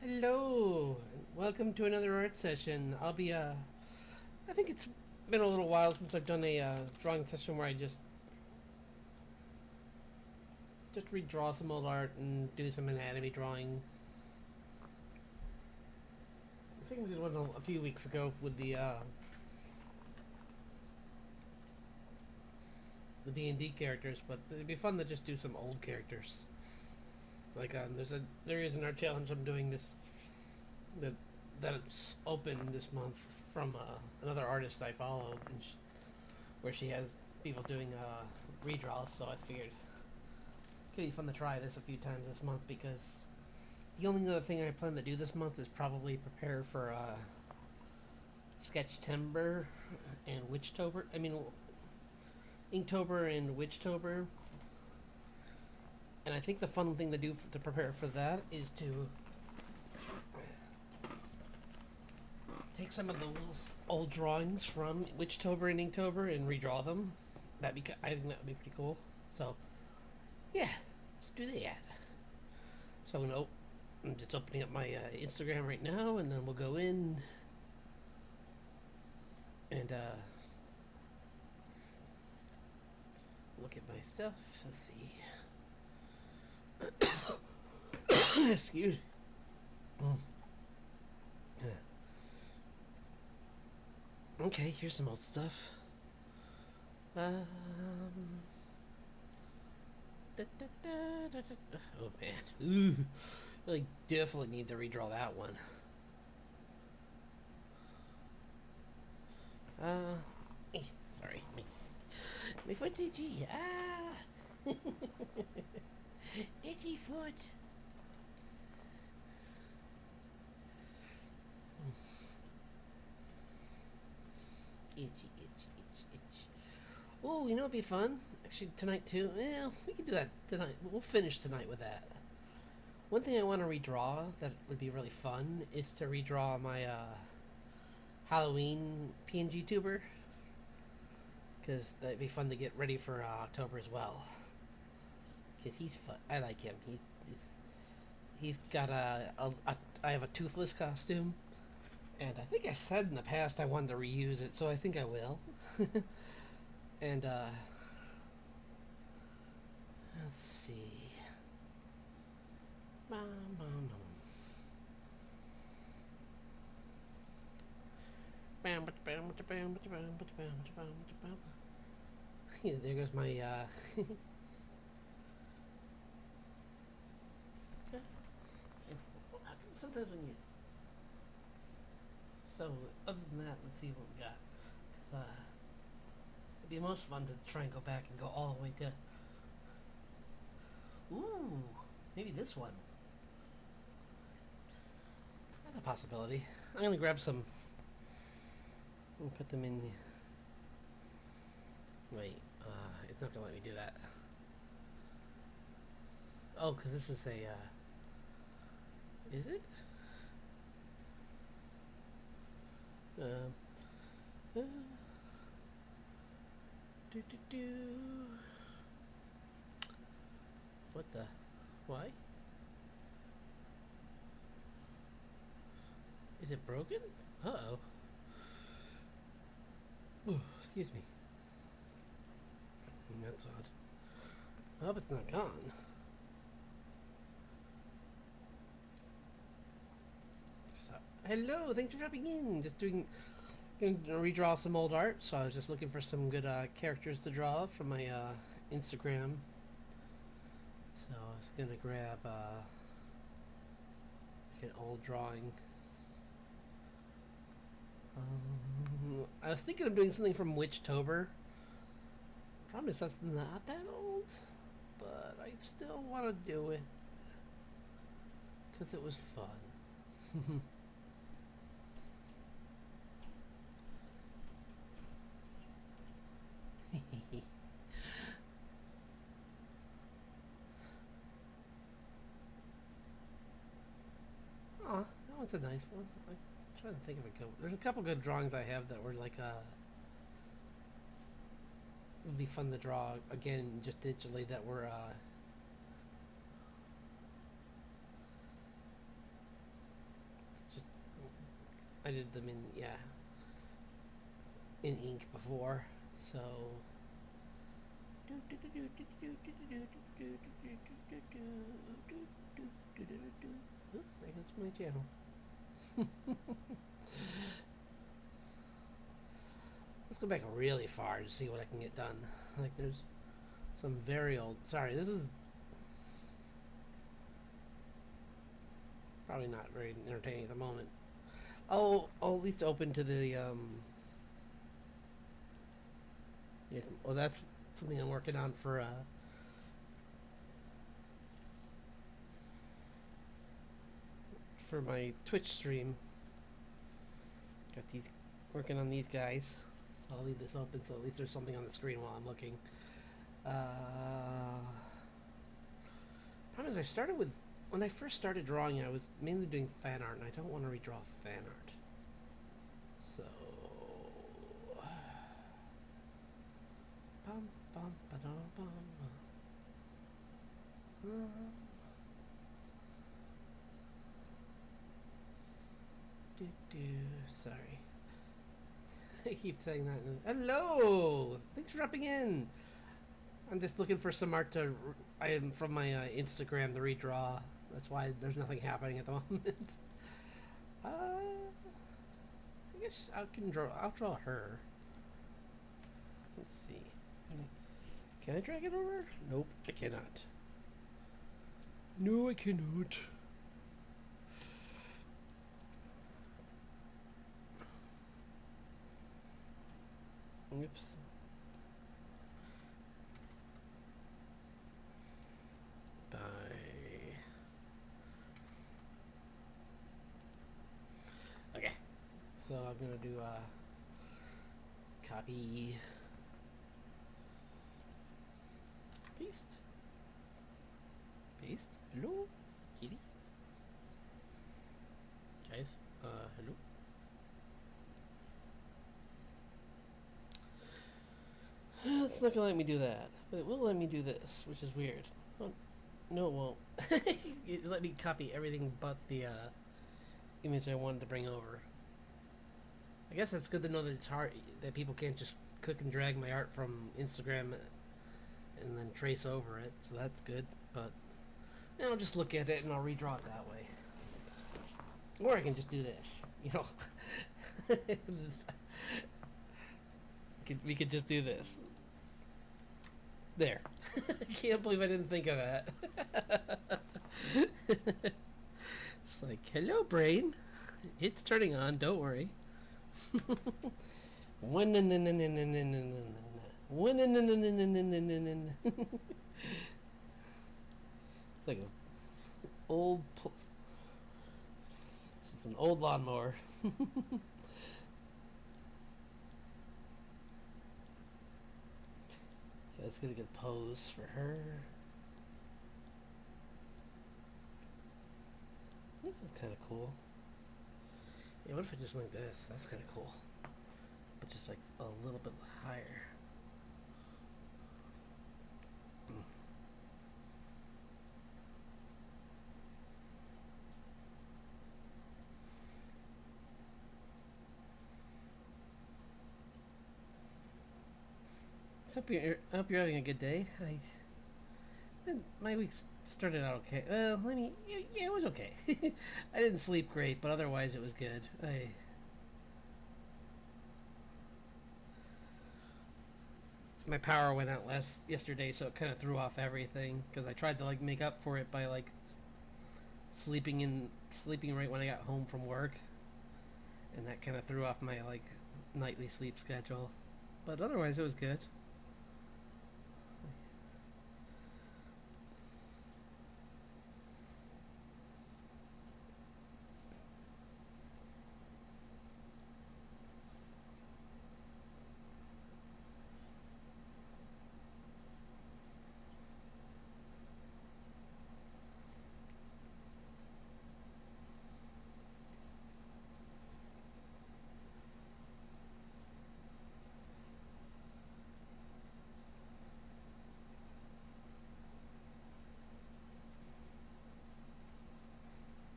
Hello, welcome to another art session. I think it's been a little while since I've done a drawing session where I just redraw some old art and do some anatomy drawing. I think we did one a few weeks ago with the D&D characters, but it'd be fun to just do some old characters. Like there is an art challenge I'm doing that it's open this month from another artist I follow, where she has people doing redraws. So I figured it could be fun to try this a few times this month, because the only other thing I plan to do this month is probably prepare for Sketchtember and Witchtober. I mean, Inktober and Witchtober. And I think the fun thing to do to prepare for that is to take some of those old drawings from Witchtober and Inktober and redraw them. I think that would be pretty cool. So, yeah, let's do that. So I'm just opening up my Instagram right now, and then we'll go in and look at my stuff. Let's see. Excuse. Yeah. Okay, here's some old stuff. Oh man. Ooh. I definitely need to redraw that one. Sorry. My foot's itchy. Ah! Itchy foot. Itchy. Oh, you know what'd be fun? Actually, tonight too. Well, we can do that tonight. We'll finish tonight with that. One thing I want to redraw that would be really fun is to redraw my Halloween PNG tuber, because that'd be fun to get ready for October as well. Because he's fun. I like him. He's got I have a toothless costume, and I think I said in the past I wanted to reuse it, so I think I will. And let's see. Yeah, there goes my how come sometimes when you so other than that, let's see what we got. It'd be most fun to try and go back and go all the way to maybe this one. That's a possibility. I'm gonna grab some and put them in the... Wait, it's not gonna let me do that. Oh, because this is a is it? What the? Why? Is it broken? Uh-oh. Ooh, excuse me. That's odd. I hope it's not gone. So, hello, thanks for dropping in. Just gonna redraw some old art, so I was just looking for some good characters to draw from my Instagram. So I was gonna grab like an old drawing. I was thinking of doing something from Witchtober. Problem is that's not that old, but I still want to do it because it was fun. Aw, that one's a nice one. I'm trying to think of a good one. There's a couple good drawings I have that were like would be fun to draw again just digitally, that were I did them in, yeah, in ink before, so. Oops, there goes my channel. Let's go back really far to see what I can get done. Like there's some very old, sorry, this is probably not very entertaining at the moment. I'll at least open to the, yes, well that's something I'm working on for my Twitch stream. Got these, working on these guys. So I'll leave this open so at least there's something on the screen while I'm looking. Problem is I started with, when I first started drawing I was mainly doing fan art and I don't want to redraw fan art. So bum, bum, ba-dum, bum. Sorry. I keep saying that. Hello! Thanks for dropping in. I'm just looking for some art to. I am from my Instagram, the redraw. That's why there's nothing happening at the moment. I guess I can draw. I'll draw her. Let's see. Can I drag it over? Nope, I cannot. No, I cannot. Oops. Bye. Okay. So I'm gonna do copy, paste, paste. Hello, kitty. Guys, hello. It's not gonna let me do that, but it will let me do this, which is weird. Oh, no, it won't. It let me copy everything but the image I wanted to bring over. I guess that's good to know that it's hard, that people can't just click and drag my art from Instagram and then trace over it, so that's good. But you know, I'll just look at it and I'll redraw it that way. Or I can just do this, you know. We could just do this. There. I can't believe I didn't think of that. It's like, hello, brain. It's turning on, don't worry. It's like a old. It's an old lawnmower. Let's get a good pose for her. This is kind of cool. Yeah, what if I just like this? That's kind of cool. But just like a little bit higher. I hope you're having a good day. My week's started out okay. Well, yeah, it was okay. I didn't sleep great, but otherwise it was good. My power went out yesterday, so it kind of threw off everything. Because I tried to like make up for it by like sleeping right when I got home from work, and that kind of threw off my like nightly sleep schedule. But otherwise, it was good.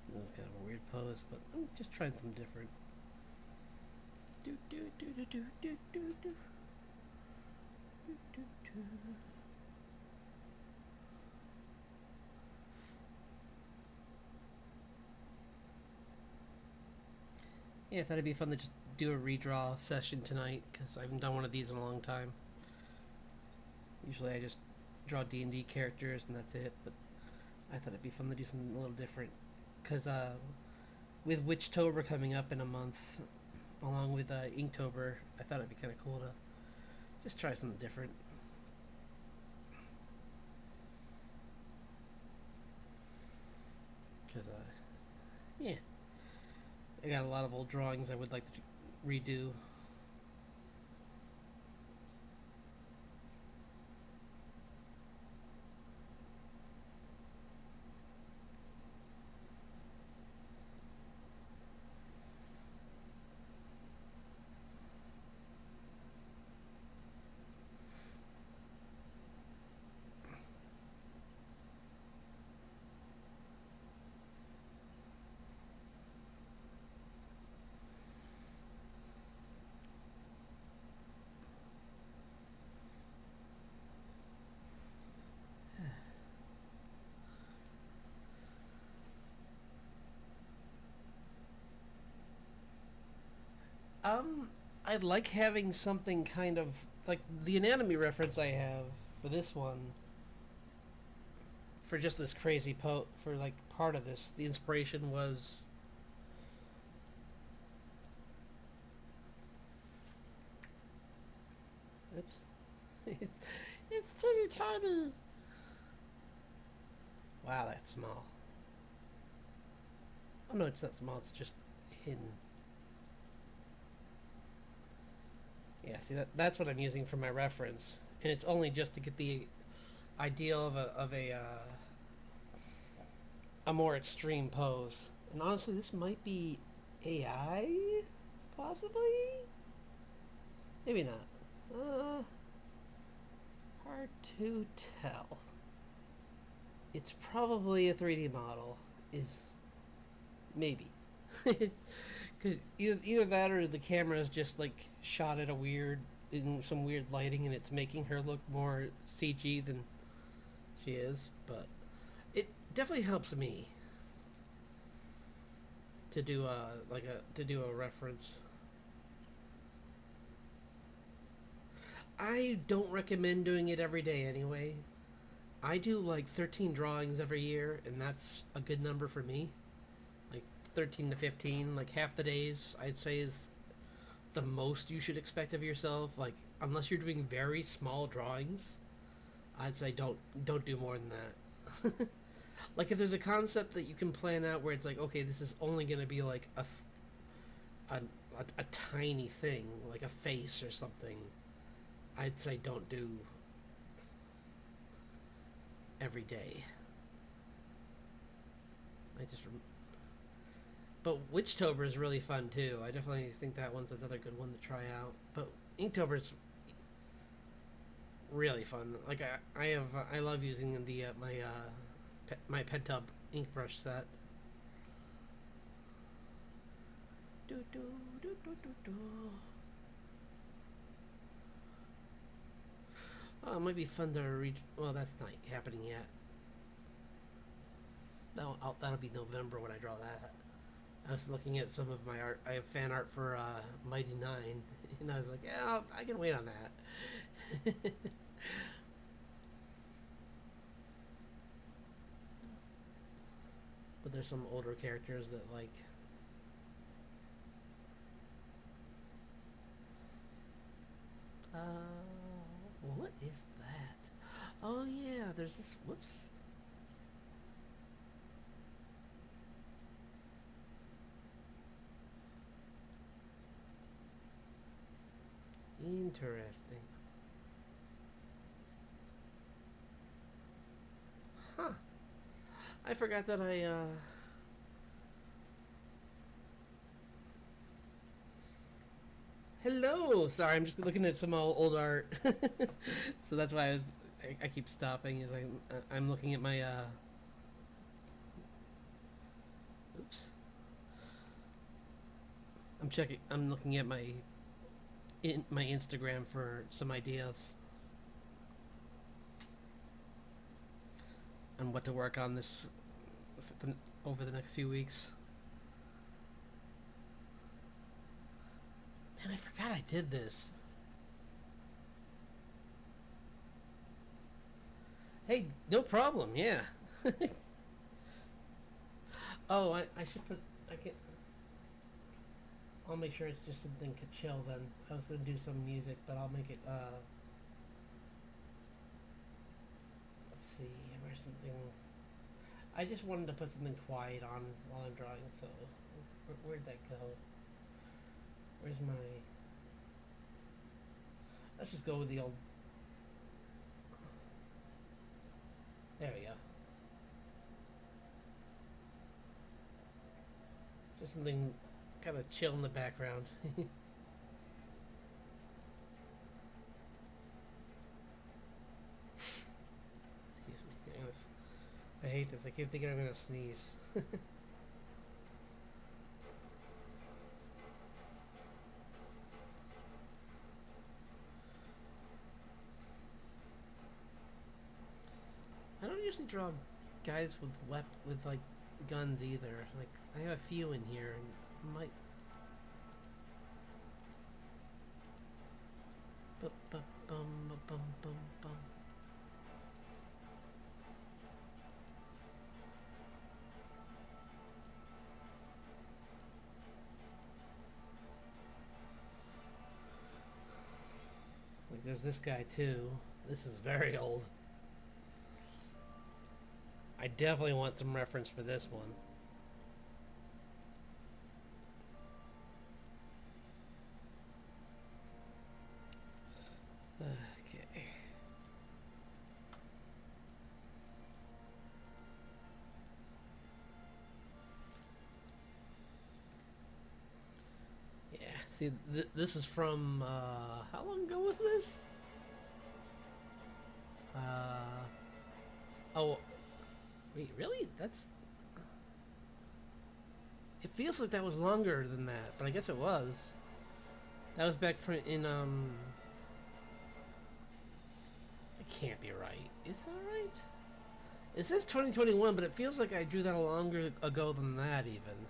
It was kind of a weird pose, but I'm just trying something different. Yeah, I thought it'd be fun to just do a redraw session tonight because I haven't done one of these in a long time. Usually I just draw D&D characters and that's it, but I thought it'd be fun to do something a little different because with Witchtober coming up in a month, along with Inktober, I thought it'd be kind of cool to just try something different. Because, yeah, I got a lot of old drawings I would like to redo. I like having something kind of like the anatomy reference I have for this one. For just this crazy for like part of this, the inspiration was. Oops, it's tiny tiny. Wow, that's small. Oh no, it's not small. It's just hidden. Yeah, see that's what I'm using for my reference, and it's only just to get the idea of a more extreme pose. And honestly, this might be AI, possibly. Maybe not. Hard to tell. It's probably a 3D model. Is maybe. Because either that or the camera is just like shot at in some weird lighting and it's making her look more CG than she is. But it definitely helps me to do a reference. I don't recommend doing it every day anyway. I do like 13 drawings every year, and that's a good number for me. 13 to 15, like half the days I'd say is the most you should expect of yourself. Like unless you're doing very small drawings, I'd say don't do more than that. Like if there's a concept that you can plan out where it's like, okay, this is only going to be like a tiny thing, like a face or something, I'd say don't do every day. But Witchtober is really fun too. I definitely think that one's another good one to try out. But Inktober's really fun. Like I love using my Pet Tub ink brush set. Oh, it might be fun to read. Well, that's not happening yet. That'll be November when I draw that. I was looking at some of my art. I have fan art for Mighty Nine, and I was like, yeah, I can wait on that. But there's some older characters that like. What is that? Oh yeah, there's this. Whoops. Interesting. Huh. I forgot that Hello! Sorry, I'm just looking at some old art. So that's why I keep stopping. Is I'm looking at my, Oops. I'm looking at my my Instagram for some ideas on what to work on this over the next few weeks. Man, I forgot I did this. Hey, no problem. Yeah. Oh, I should put. I can. I'll make sure it's just something chill then. I was gonna do some music, but I'll make it. Let's see. Where's something? I just wanted to put something quiet on while I'm drawing. So, where'd that go? Where's my? Let's just go with the old. There we go. Just something kind of chill in the background. Excuse me. I hate this. I keep thinking I'm gonna sneeze. I don't usually draw guys with like guns either. Like I have a few in here, and might. Bum. Like there's this guy too. This is very old. I definitely want some reference for this one. Okay. Yeah, see, this is from, how long ago was this? Oh, wait, really? That's... It feels like that was longer than that, but I guess it was. That was back in, It can't be right. Is that right? It says 2021, but it feels like I drew that longer ago than that, even.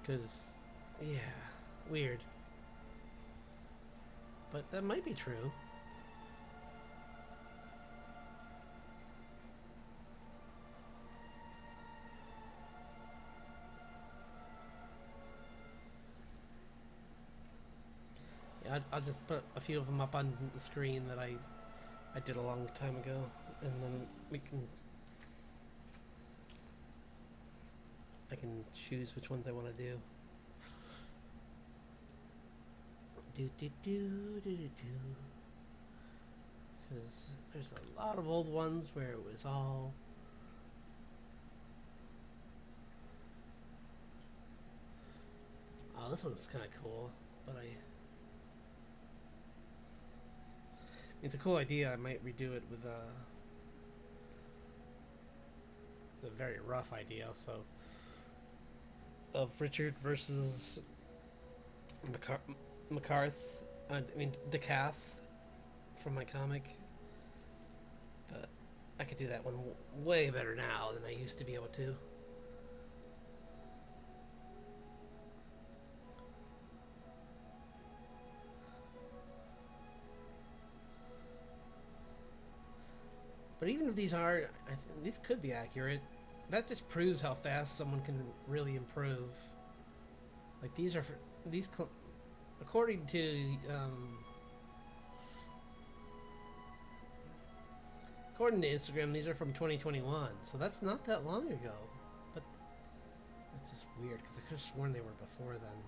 Because, yeah, weird. But that might be true. I'll just put a few of them up on the screen that I did a long time ago, and then I can choose which ones I want to do. Because there's a lot of old ones where it was all... Oh, this one's kind of cool, but it's a cool idea. I might redo it with it's a very rough idea, so of Richard versus DeCath from my comic, but I could do that one way better now than I used to be able to. But even if these are, these could be accurate. That just proves how fast someone can really improve. Like according to Instagram, these are from 2021, so that's not that long ago. But that's just weird because I could have sworn they were before then.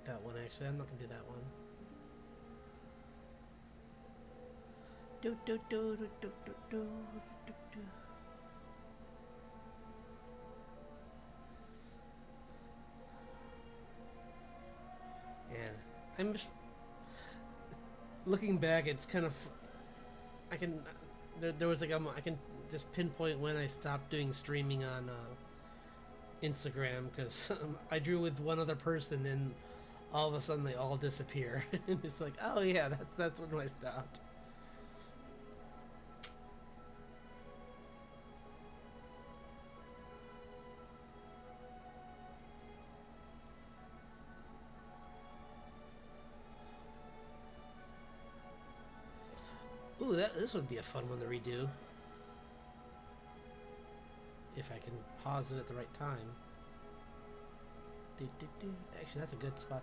That one actually. I'm not gonna do that one. And I'm just looking back, it's kind of I can there was like I can just pinpoint when I stopped doing streaming on Instagram because I drew with one other person and all of a sudden they all disappear and it's like, oh yeah, that's when I stopped. Ooh, this would be a fun one to redo if I can pause it at the right time. Actually, that's a good spot.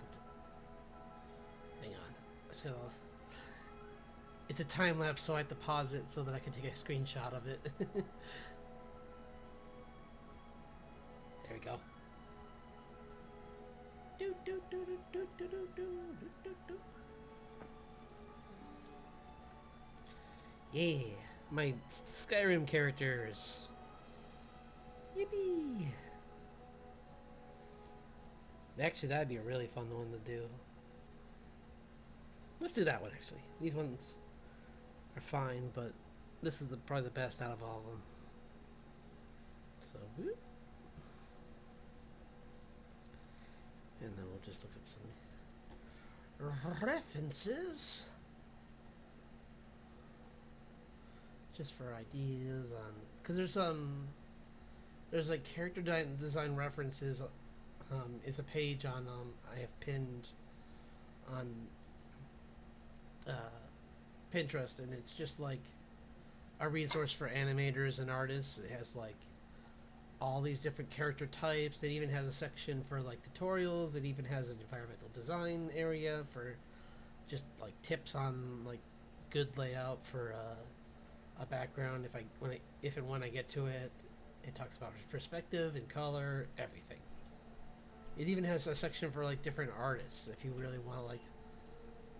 Hang on. Let's go. It's a time lapse, so I have to pause it so that I can take a screenshot of it. There we go. Yeah, my Skyrim characters. Yippee! Actually, that'd be a really fun one to do. Let's do that one, actually. These ones are fine, but this is probably the best out of all of them. So, whoop. And then we'll just look up some references. Just for ideas on... Because there's like character design references. It's a page on I have pinned on Pinterest, and it's just like a resource for animators and artists. It has like all these different character types. It even has a section for like tutorials. It even has an environmental design area for just like tips on like good layout for a background. If and when I get to it, it talks about perspective and color, everything. It even has a section for like different artists. If you really want to like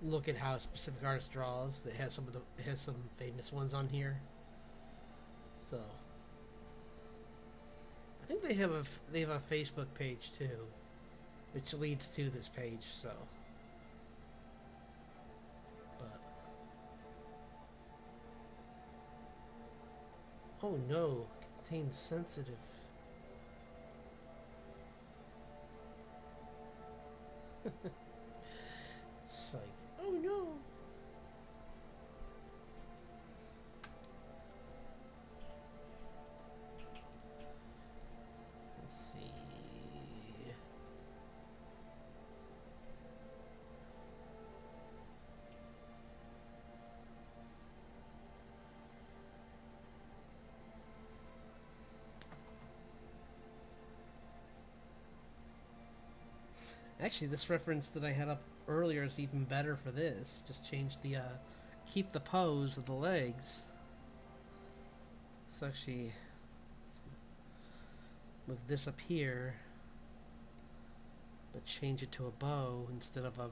look at how a specific artist draws, it has some famous ones on here. So I think they have a Facebook page too, which leads to this page. So, but oh no, contains sensitive. It's like, oh no. Let's see. Actually, this reference that I had up earlier is even better for this. Just change the keep the pose of the legs. So actually move this up here, but change it to a bow instead of a...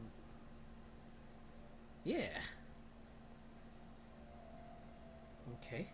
Yeah. Okay.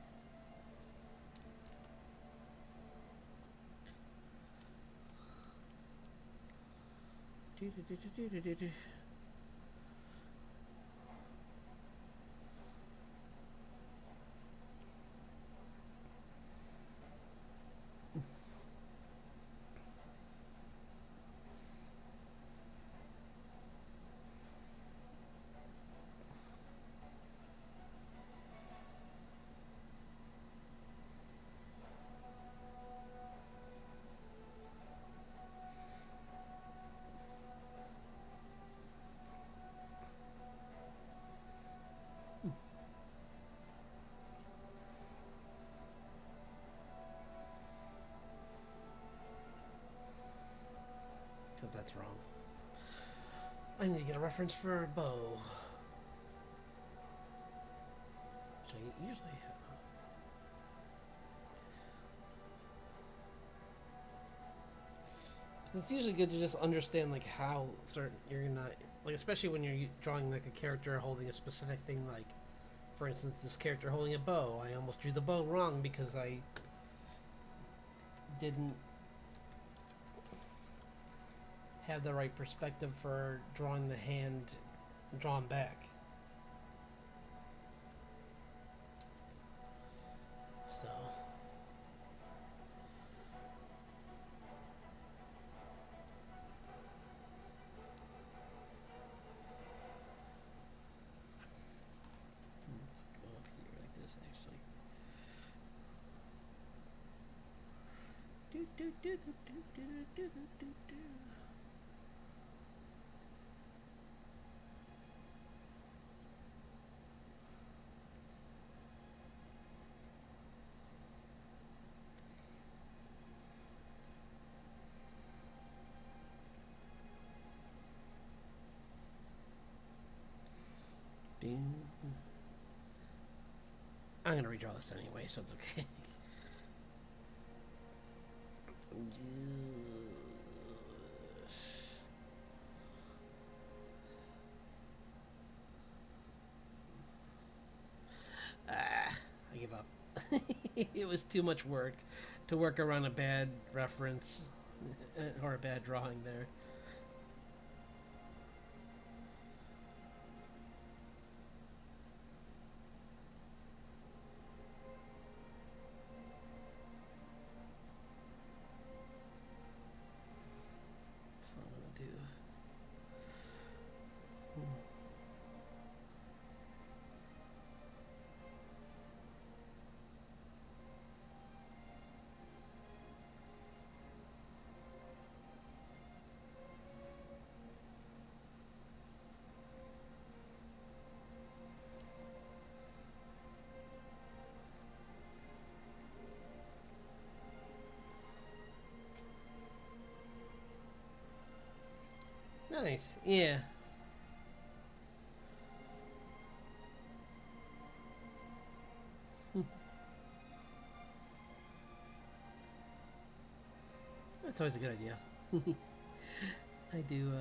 So that's wrong. I need to get a reference for a bow. Which I usually have. It's usually good to just understand like how certain you're not like, especially when you're drawing like a character holding a specific thing. Like, for instance, this character holding a bow. I almost drew the bow wrong because I didn't have the right perspective for drawing the hand drawn back. I'm gonna redraw this anyway, so it's okay. I give up. It was too much work to work around a bad reference or a bad drawing there. So I'm gonna do. Nice, yeah. That's always a good idea. I do,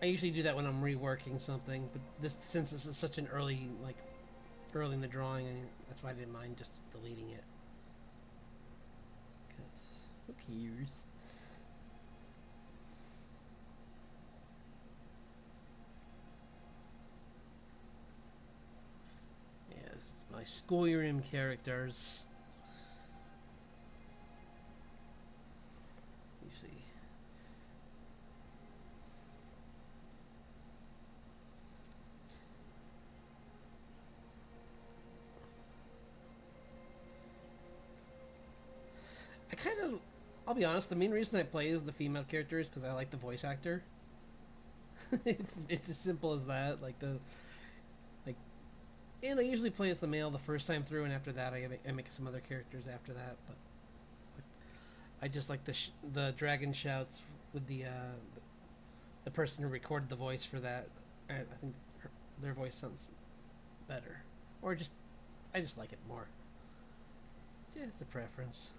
I usually do that when I'm reworking something, but since this is such an early in the drawing, that's why I didn't mind just deleting it. Because who cares? Yeah, this is my Skyrim characters. You see. I'll be honest, the main reason I play as the female character is because I like the voice actor. it's as simple as that. And I usually play as the male the first time through, and after that I make some other characters after that. But I just like the dragon shouts with the person who recorded the voice for that. I think their voice sounds better, or I just like it more. Just a preference.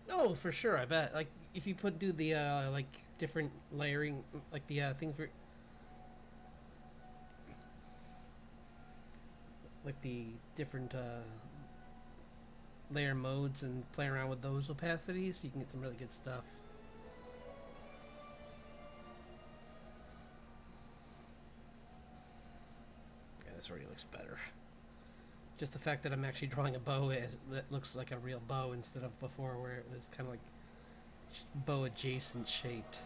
Oh, for sure. I bet. Like if you do the different layering, like the things like the different layer modes and play around with those opacities, you can get some really good stuff. Yeah, this already looks better. Just the fact that I'm actually drawing a bow that looks like a real bow instead of before where it was kind of like bow adjacent shaped.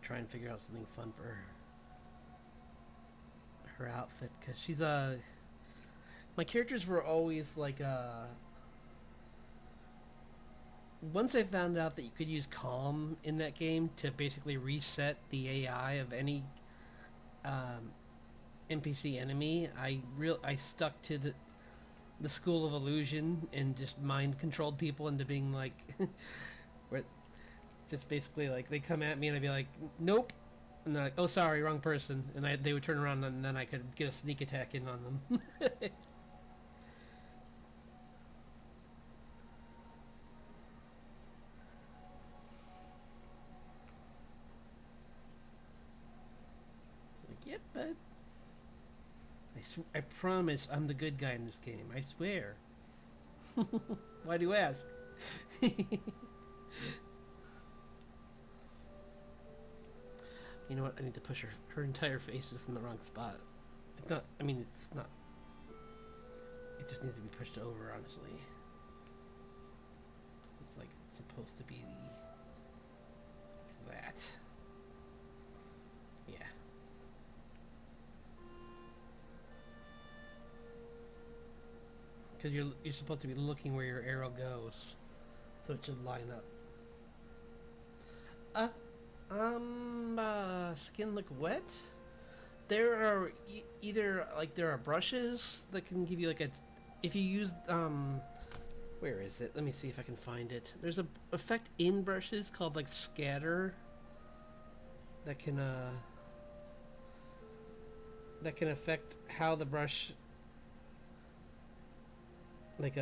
Try and figure out something fun for her outfit, because she's my characters were always like once I found out that you could use calm in that game to basically reset the AI of any NPC enemy, I stuck to the school of illusion and just mind controlled people into being like where just basically like they come at me and I'd be like, nope, and they're like, oh sorry, wrong person, and they would turn around and then I could get a sneak attack in on them. But I promise I'm the good guy in this game. I swear. Why do you ask? You know what? I need to push her entire face is in the wrong spot. It's not. I mean, it's not. It just needs to be pushed over, honestly. It's like supposed to be that. Yeah. Because you're supposed to be looking where your arrow goes, so it should line up. Skin look wet. There are either like there are brushes that can give you like a, if you use where is it? Let me see if I can find it. There's a effect in brushes called like scatter that can affect how the brush like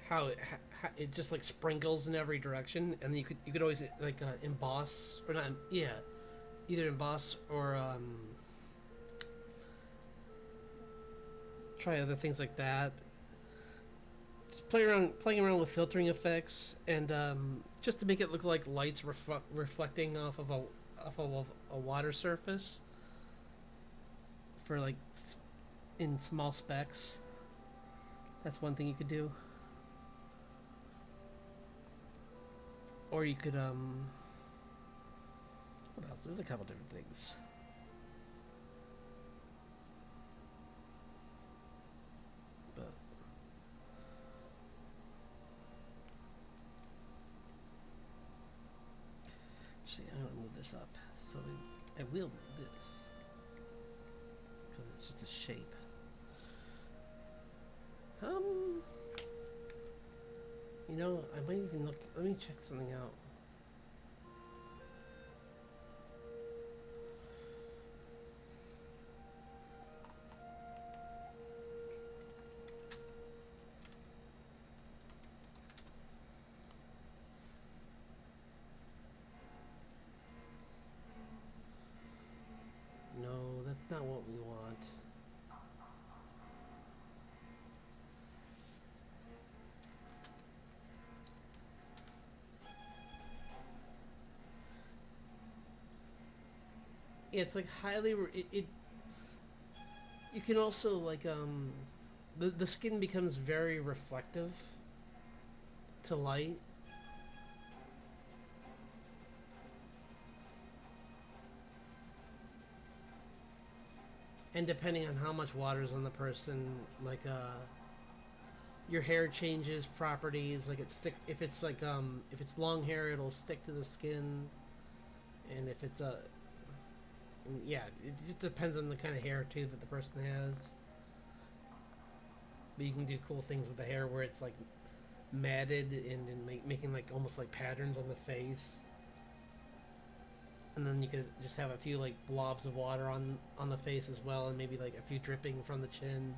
how it just like sprinkles in every direction, and then you could always like emboss or not, yeah, either emboss or try other things like that. Just playing around with filtering effects, and just to make it look like lights reflecting off of a water surface for like in small specks. That's one thing you could do. Or you could, what else? There's a couple different things. But actually, I'm gonna move this up. So I will move this because it's just a shape. You know, I might even look. Let me check something out. No, that's not what we want. It's like highly you can also like the skin becomes very reflective to light, and depending on how much water's on the person, like your hair changes properties, like if it's like if it's long hair, it'll stick to the skin, and if it's yeah, it just depends on the kind of hair too that the person has. But you can do cool things with the hair where it's like matted and making like almost like patterns on the face. And then you could just have a few like blobs of water on the face as well, and maybe like a few dripping from the chin,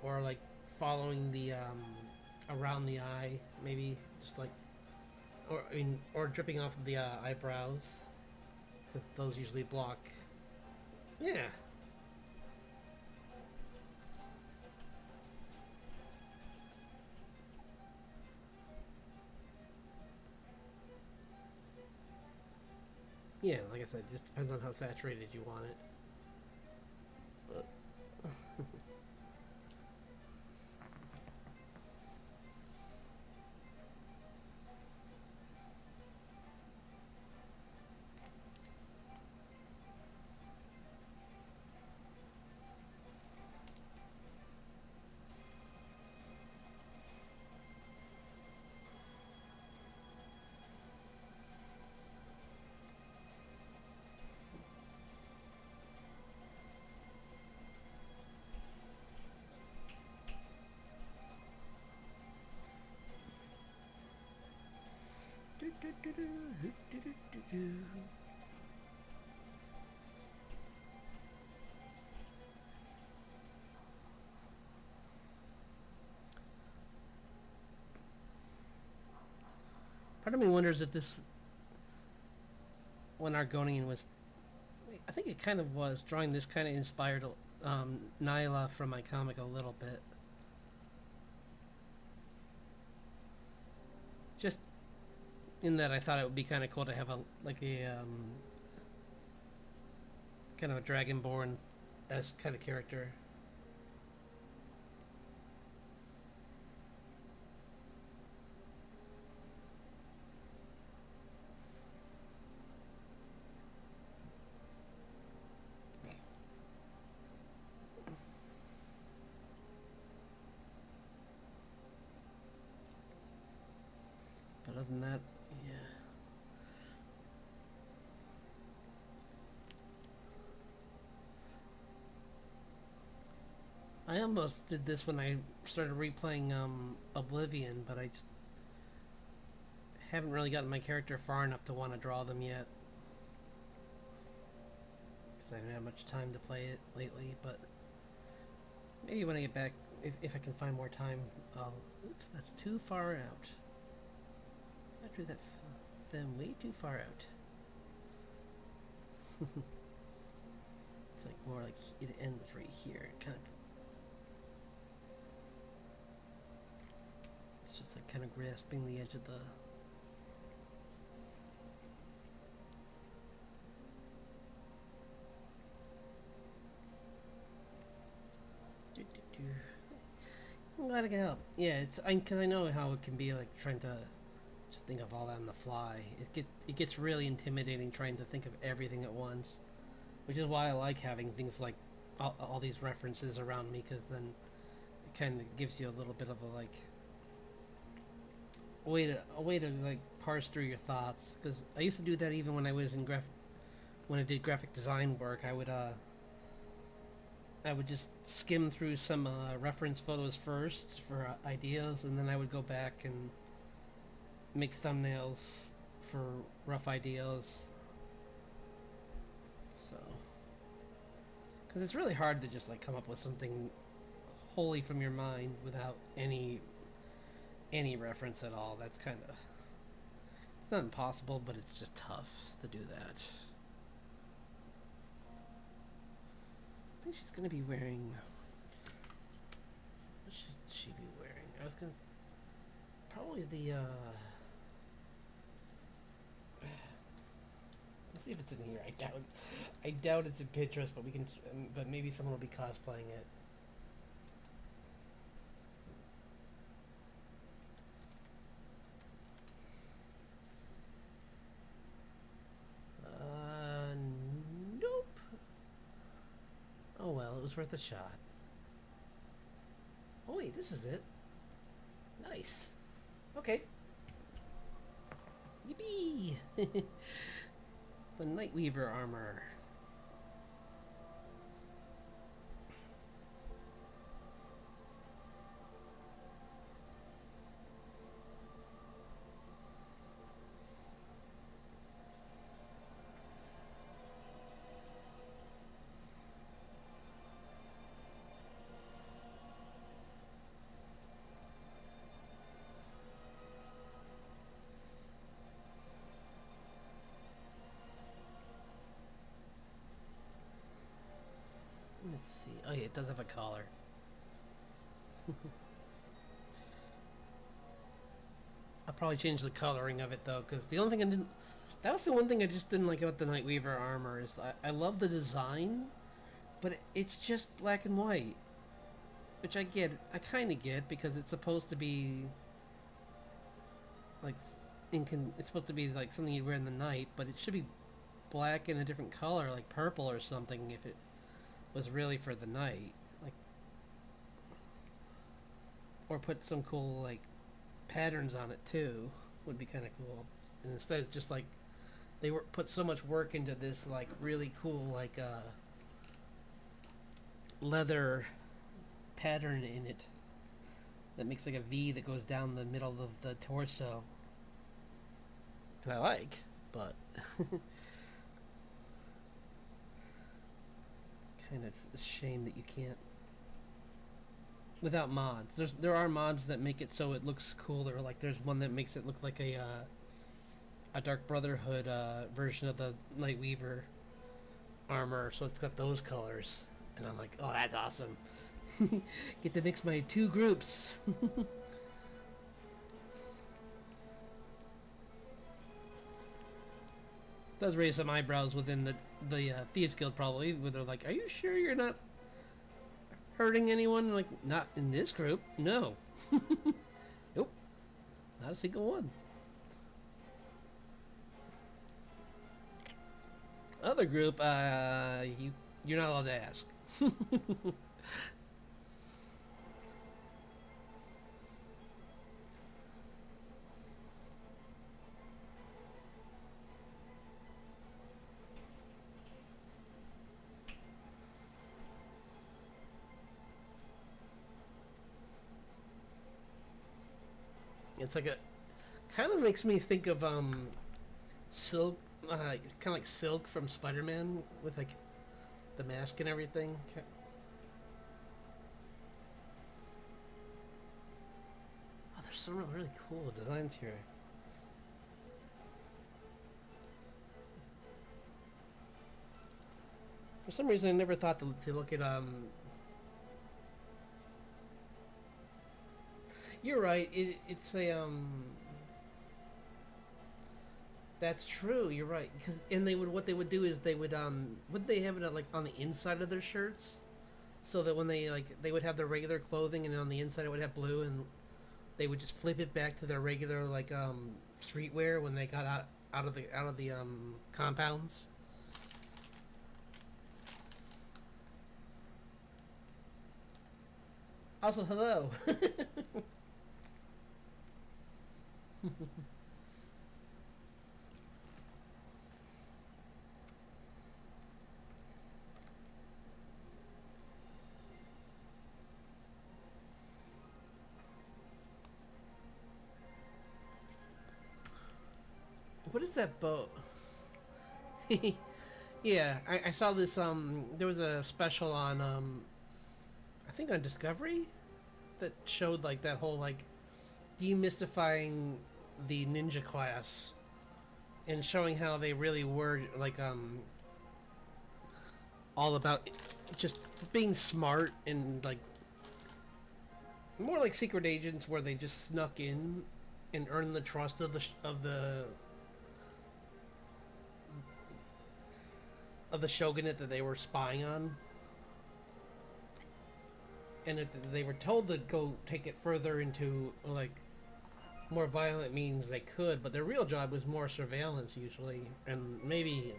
or like following the around the eye, maybe just like, or dripping off of the eyebrows. Because those usually block. Yeah. Yeah, like I said, it just depends on how saturated you want it. But part of me wonders if this when Argonian was, I think it kind of was, drawing this kind of inspired Nyla from my comic a little bit. Just in that I thought it would be kind of cool to have a kind of a Dragonborn as kind of character. But other than that, yeah. I almost did this when I started replaying Oblivion, but I just haven't really gotten my character far enough to want to draw them yet. Because I haven't had much time to play it lately, but maybe when I get back, if I can find more time, I'll... Oops, that's too far out. I drew that them way too far out. It's like more like it ends right here, kind of. It's just like kind of grasping the edge of the... I'm glad I can help. Yeah, it's because I know how it can be like trying to just think of all that on the fly. It gets really intimidating trying to think of everything at once, which is why I like having things like all these references around me, because then it kind of gives you a little bit of a like a way to like parse through your thoughts. Because I used to do that even when I was in when I did graphic design work. I would just skim through some reference photos first for ideas, and then I would go back and make thumbnails for rough ideas. So, because it's really hard to just like come up with something wholly from your mind without any reference at all. That's kind of, it's not impossible, but it's just tough to do that. I think she's gonna be wearing... What should she be wearing? I was gonna... Probably the, Let's see if it's in here. I doubt it's in Pinterest, but we can... But maybe someone will be cosplaying it. Nope. Oh well, it was worth a shot. Oh wait, this is it. Nice. Okay. Yippee! The Nightweaver armor. Let's see. Oh yeah, it does have a collar. I'll probably change the coloring of it though, because the only thing I didn't... That was the one thing I just didn't like about the Nightweaver armor, is I love the design, but it's just black and white. Which I kind of get, because it's supposed to be... Like, it's supposed to be like something you'd wear in the night, but it should be black in a different color, like purple or something, if it was really for the night. Like, or put some cool, like, patterns on it too, would be kind of cool. And instead it's just like they put so much work into this like really cool like leather pattern in it that makes like a V that goes down the middle of the torso, and I like, but kind of a shame that you can't without mods. There are mods that make it so it looks cooler. Like there's one that makes it look like a a Dark Brotherhood version of the Night Weaver armor, so it's got those colors. And I'm like, oh, that's awesome. Get to mix my two groups. Does raise some eyebrows within the Thieves Guild probably, where they're like, are you sure you're not hurting anyone? Like, not in this group. No. Nope. Not a single one. Other group, you're not allowed to ask. It's like a kind of makes me think of Silk, kind of like Silk from Spider-Man with like the mask and everything. Oh, there's some really cool designs here. For some reason, I never thought to look at You're right. It's a That's true. You're right. Because what they would do is would they have it like on the inside of their shirts, so that when they would have their regular clothing and on the inside it would have blue, and they would just flip it back to their regular streetwear when they got out of the compounds. Also, hello. What is that boat? Yeah, I saw this. There was a special on I think on Discovery that showed like that whole like demystifying the ninja class and showing how they really were like all about just being smart and like more like secret agents where they just snuck in and earned the trust of the shogunate that they were spying on. And if they were told to go take it further into like more violent means, they could, but their real job was more surveillance usually, and maybe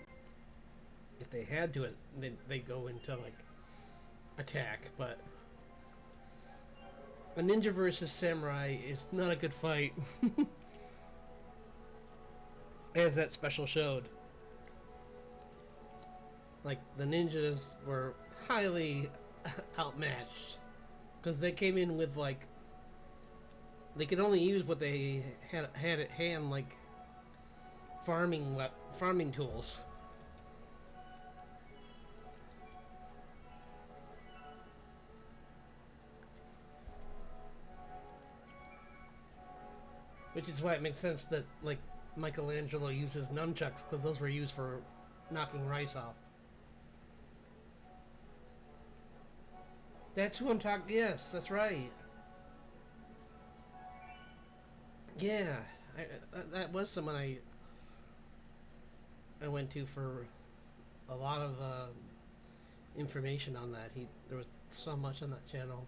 if they had to, they go into like attack. But a ninja versus samurai is not a good fight, as that special showed. Like the ninjas were highly outmatched because they came in with like they could only use what they had at hand, like farming tools. Which is why it makes sense that like Michelangelo uses nunchucks, because those were used for knocking rice off. That's who I'm talking. Yes, that's right. Yeah, that was someone I went to for a lot of information on that. There was so much on that channel.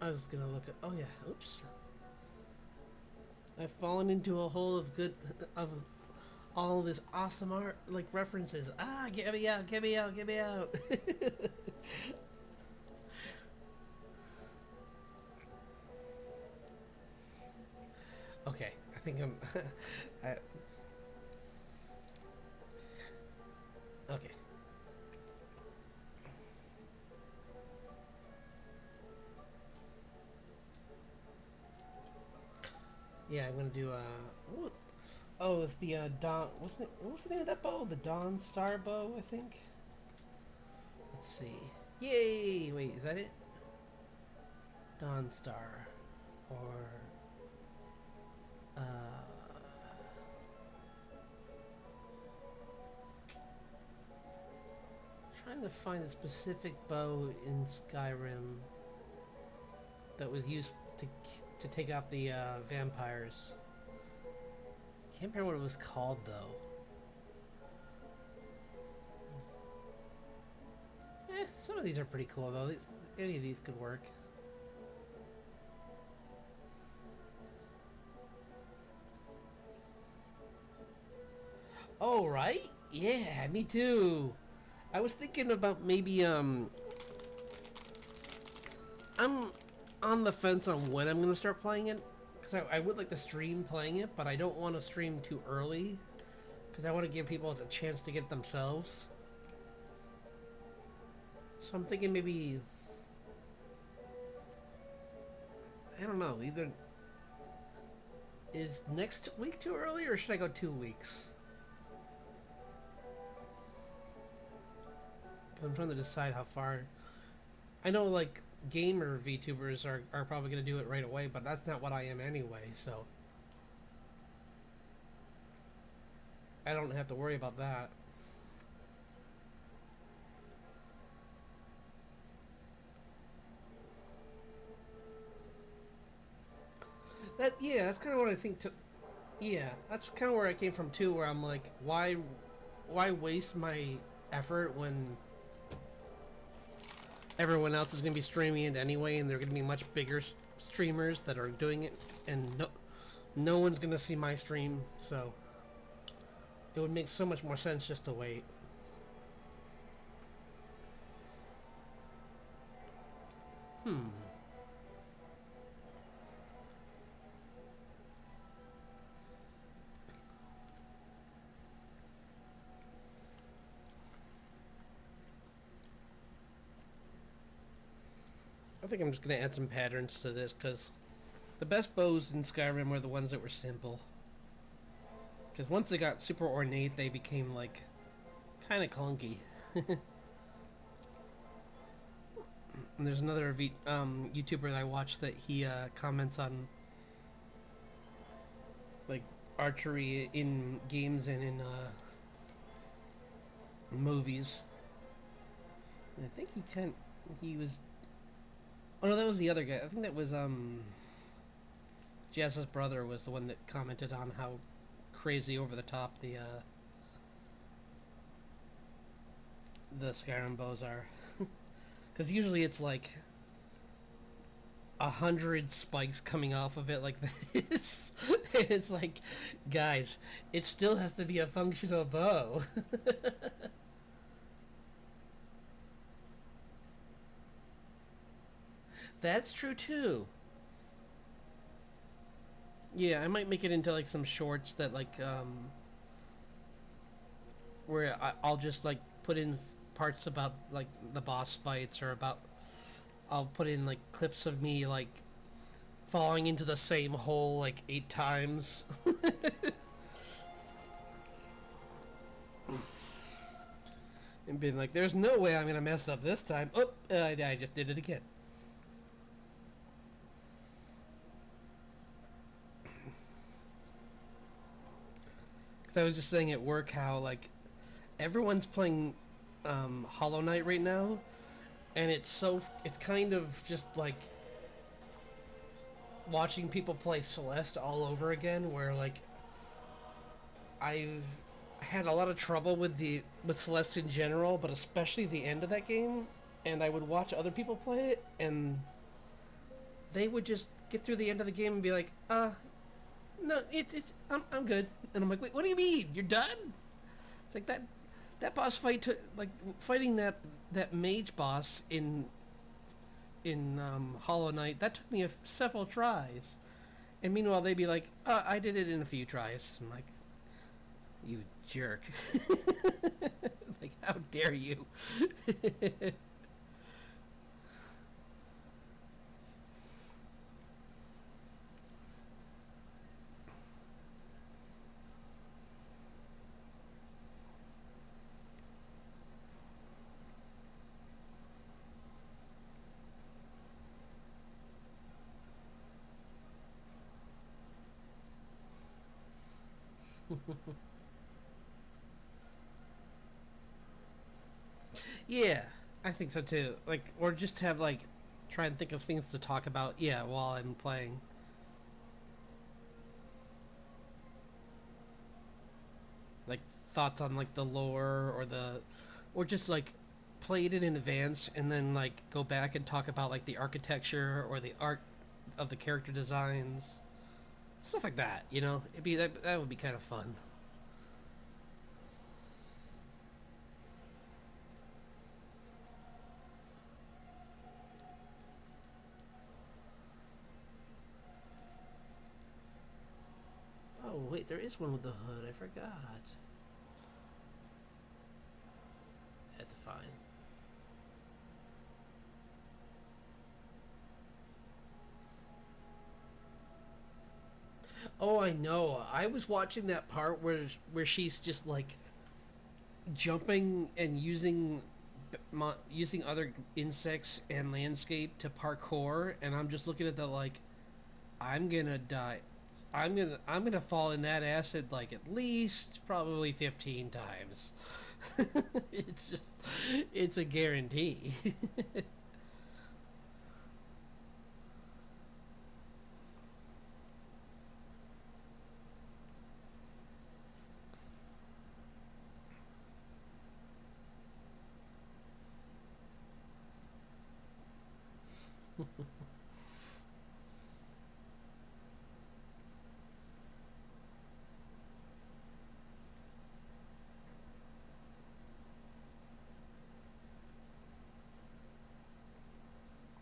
I was gonna look at. Oh yeah. Oops. I've fallen into a hole of all this awesome art, like references. Ah, get me out, get me out, get me out. Okay, I think I'm. Okay. Yeah, I'm gonna do oh, it's the Dawn. What was the name of that bow? The Dawn Star bow, I think. Let's see. Yay! Wait, is that it? Dawnstar. Or... trying to find a specific bow in Skyrim that was used to take out the vampires. Can't remember what it was called though. Some of these are pretty cool though. Any of these could work. Oh, right? Yeah, me too. I was thinking about maybe, I'm on the fence on when I'm going to start playing it. Because I would like to stream playing it, but I don't want to stream too early. Because I want to give people a chance to get it themselves. So I'm thinking maybe... I don't know, either... Is next week too early, or should I go 2 weeks? I'm trying to decide how far. I know, like, gamer VTubers are probably going to do it right away, but that's not what I am anyway, so I don't have to worry about that. Yeah, that's kind of what I think. Yeah, that's kind of where I came from too. Where I'm like, why waste my effort when everyone else is going to be streaming it anyway, and they're going to be much bigger streamers that are doing it, and no one's going to see my stream, so it would make so much more sense just to wait. I think I'm just going to add some patterns to this, because the best bows in Skyrim were the ones that were simple. Because once they got super ornate, they became, like, kind of clunky. And there's another YouTuber that I watch that he comments on, like, archery in games and in movies. And I think he was... Oh no, that was the other guy. I think that was Jazz's brother was the one that commented on how crazy over the top the Skyrim bows are. Because usually it's like 100 spikes coming off of it like this. And it's like, guys, it still has to be a functional bow. That's true too. Yeah, I might make it into like some shorts that like where I'll just like put in parts about like the boss fights, or about I'll put in like clips of me like falling into the same hole like 8 times. And being like, there's no way I'm gonna mess up this time. Oh, I just did it again. I was just saying at work how like everyone's playing Hollow Knight right now, and it's kind of just like watching people play Celeste all over again, where like I've had a lot of trouble with Celeste in general, but especially the end of that game, and I would watch other people play it, and they would just get through the end of the game and be like, no, I'm good. And I'm like, wait, what do you mean? You're done? It's like that boss fight took, like, fighting that mage boss in Hollow Knight, that took me several tries. And meanwhile, they'd be like, I did it in a few tries. I'm like, you jerk. Like, how dare you? Yeah, I think so too. Like, or just have like try and think of things to talk about. Yeah, while I'm playing. Like thoughts on like the lore or the, or just like play it in advance and then like go back and talk about like the architecture or the art of the character designs, stuff like that. You know, it'd be that would be kind of fun. Oh wait, there is one with the hood. I forgot. That's fine. Oh, I know. I was watching that part where she's just like jumping and using other insects and landscape to parkour, and I'm just looking at the like, I'm gonna die. I'm gonna fall in that acid like at least probably 15 times. It's just it's a guarantee.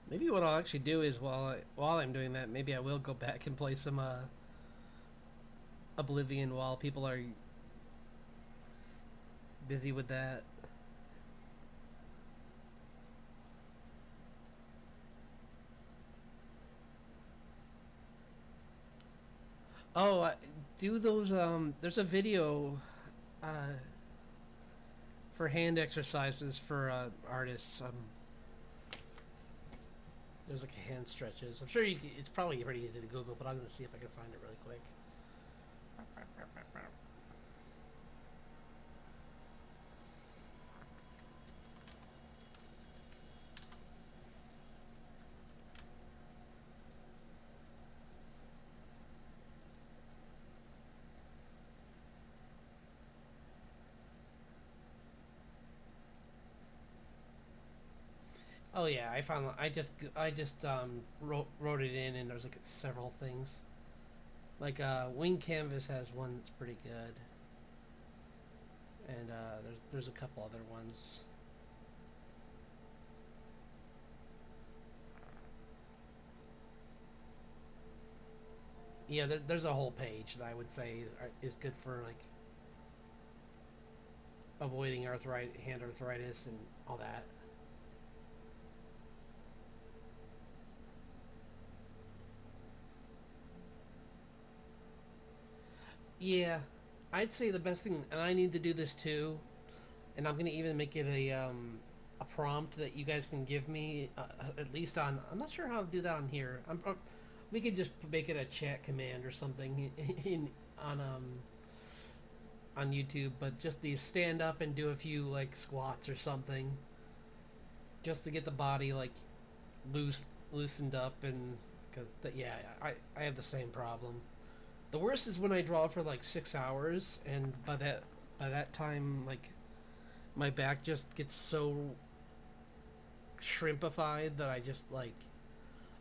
Maybe what I'll actually do is while I'm doing that, maybe I will go back and play some Oblivion while people are busy with that. Oh, do those. There's a video uh, for hand exercises for artists. There's like hand stretches. I'm sure it's probably pretty easy to Google, but I'm gonna see if I can find it really quick. Oh yeah, I found. I just wrote it in, and there's like several things. Like Wing Canvas has one that's pretty good, and there's a couple other ones. Yeah, there's a whole page that I would say is good for like avoiding hand arthritis, and all that. Yeah, I'd say the best thing, and I need to do this too, and I'm gonna even make it a prompt that you guys can give me at least on. I'm not sure how to do that on here. We could just make it a chat command or something in on YouTube, but just the stand up and do a few like squats or something, just to get the body like loosened up, and because yeah, I have the same problem. The worst is when I draw for like 6 hours, and by that time, like my back just gets so shrimpified that I just like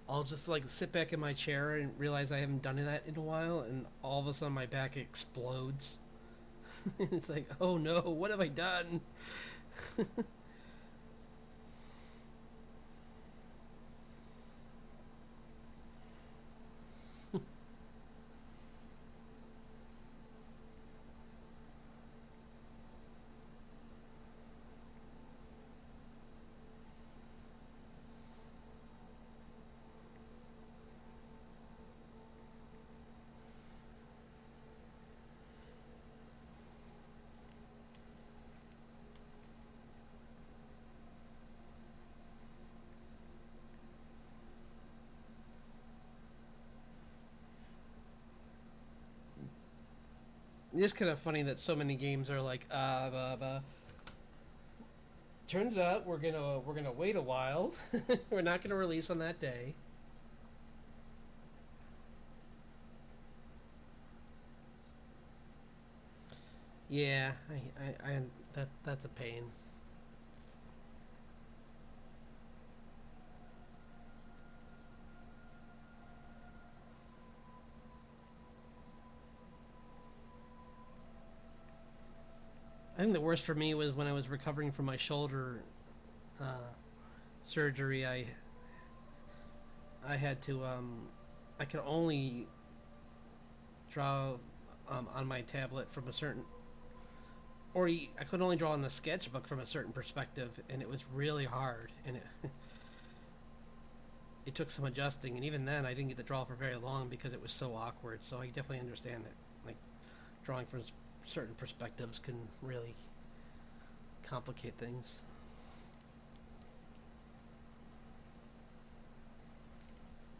I'll just like sit back in my chair and realize I haven't done that in a while, and all of a sudden my back explodes. It's like, oh no, what have I done? It is kind of funny that so many games are like, turns out we're gonna wait a while. We're not gonna release on that day. Yeah, I that's a pain. I think the worst for me was when I was recovering from my shoulder uh, surgery. I had to I could only draw on my tablet from a certain, I could only draw on the sketchbook from a certain perspective, and it was really hard, and it it took some adjusting, and even then I didn't get to draw for very long because it was so awkward. So I definitely understand that, like, drawing from certain perspectives can really complicate things.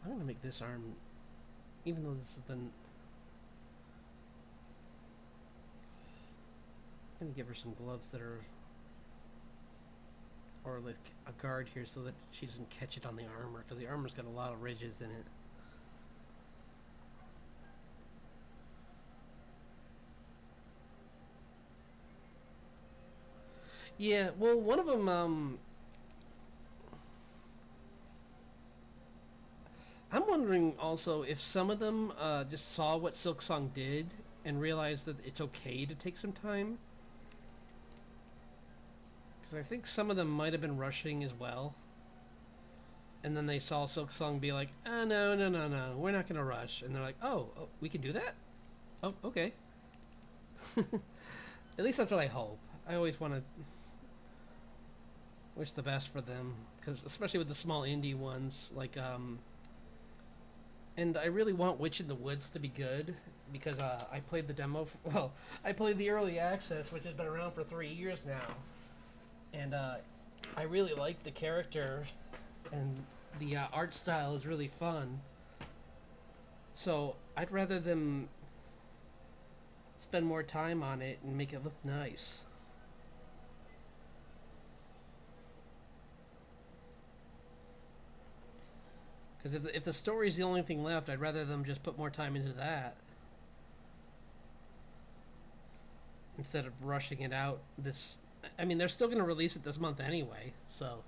I'm gonna make this arm, even though this is the, I'm gonna give her some gloves that are, or like a guard here so that she doesn't catch it on the armor, because the armor's got a lot of ridges in it. Yeah, well, one of them, I'm wondering also if some of them just saw what Silksong did and realized that it's okay to take some time. Because I think some of them might have been rushing as well. And then they saw Silksong be like, oh, no, no, no, no, we're not going to rush. And they're like, oh, we can do that? Oh, okay. At least that's what I hope. I always want to wish the best for them, because especially with the small indie ones, like, and I really want Witch in the Woods to be good, because I played the demo, I played the early access, which has been around for 3 years now, and I really like the character, and the art style is really fun, so I'd rather them spend more time on it and make it look nice. Because if the story's the only thing left, I'd rather them just put more time into that instead of rushing it out. This, I mean, they're still going to release it this month anyway, so.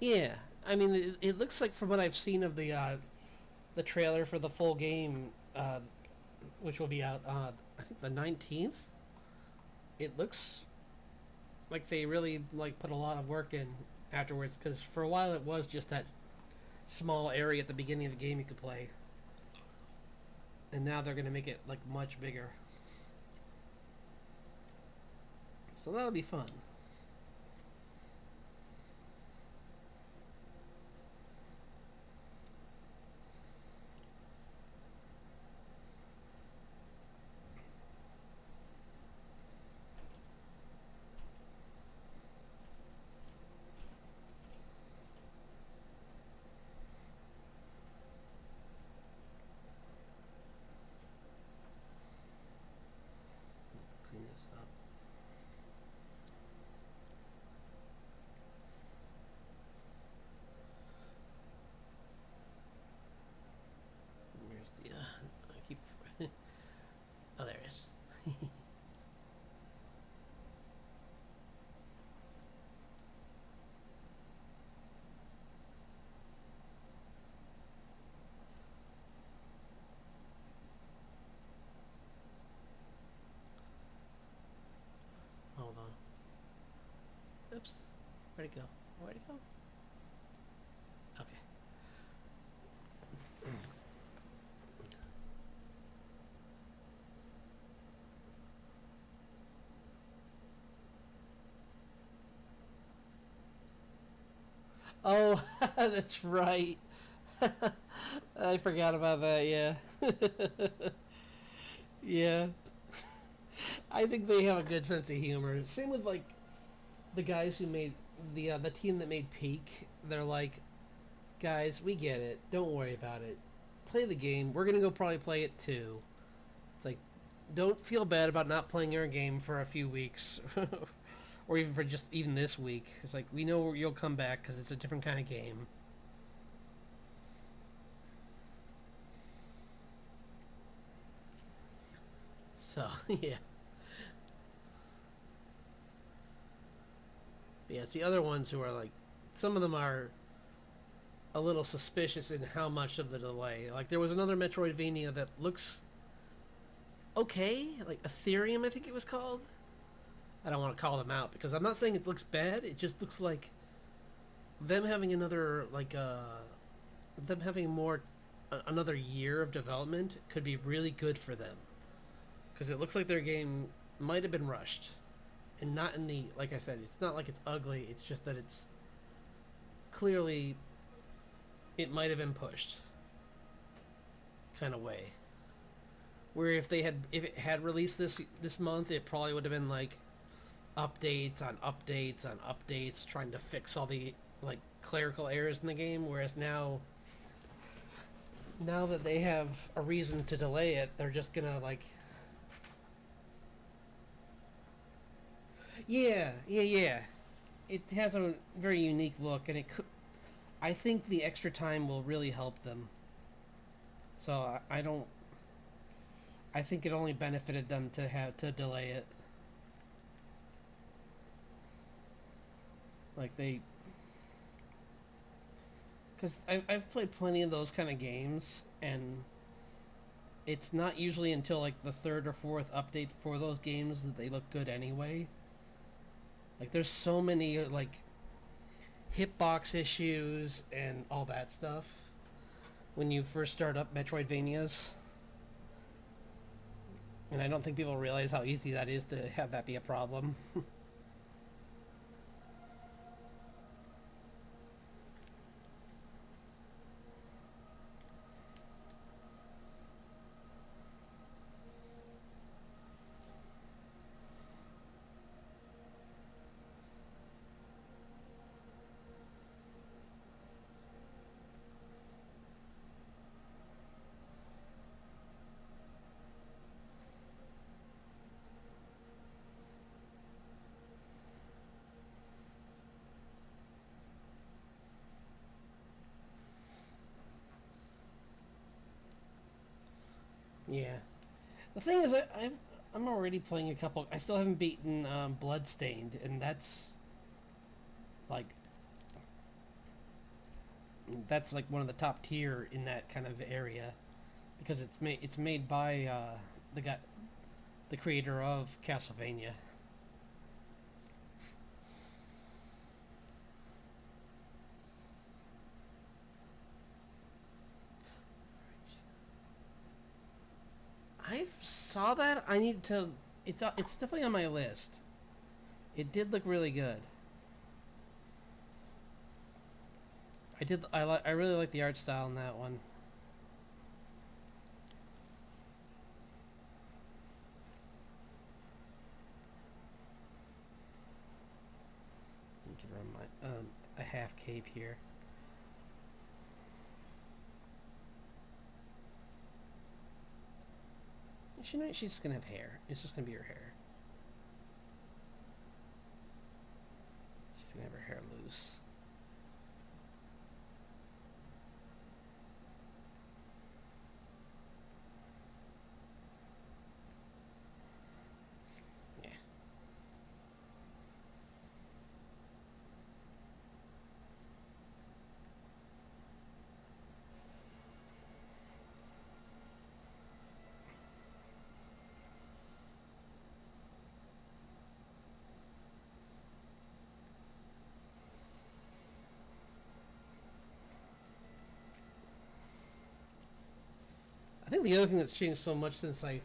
Yeah, I mean, it looks like from what I've seen of the trailer for the full game, which will be out I think the 19th. It looks like they really like put a lot of work in afterwards, because for a while it was just that small area at the beginning of the game you could play, and now they're gonna make it like much bigger. So that'll be fun. Clean this up. Where's the I keep oh, there it is. Hold on. Oops. Where'd it go? Where'd it go? Okay. That's right. I forgot about that. Yeah. Yeah. I think they have a good sense of humor. Same with like the guys who made the team that made Peak. They're like, guys, we get it. Don't worry about it. Play the game. We're gonna go probably play it too. It's like, don't feel bad about not playing your game for a few weeks, or even for just even this week. It's like we know you'll come back because it's a different kind of game. So yeah, but yeah. It's the other ones who are like, some of them are a little suspicious in how much of the delay. Like there was another Metroidvania that looks okay, like Ethereum, I think it was called. I don't want to call them out because I'm not saying it looks bad. It just looks like them having another them having more another year of development could be really good for them because it looks like their game might have been rushed, and not in the, like I said, it's not like it's ugly. It's just that it's clearly it might have been pushed kind of way. Where if it had released this month, it probably would have been like updates on updates on updates trying to fix all the like clerical errors in the game. Whereas now that they have a reason to delay it, they're just gonna like, yeah. It has a very unique look, and it could. I think the extra time will really help them. So I don't. I think it only benefited them to have to delay it. Like they, because I've played plenty of those kind of games, and it's not usually until like the third or fourth update for those games that they look good anyway. Like there's so many like hitbox issues and all that stuff when you first start up Metroidvanias. And I don't think people realize how easy that is to have that be a problem. Yeah. The thing is, I'm already playing a couple. I still haven't beaten Bloodstained, and like that's like one of the top tier in that kind of area because it's made by the creator of Castlevania. I saw that. I need to. It's definitely on my list. It did look really good. I really like the art style in that one. Give her my a half cape here. She's just gonna have hair. It's just gonna be her hair. She's gonna have her hair loose. Yeah. I think the other thing that's changed so much since I.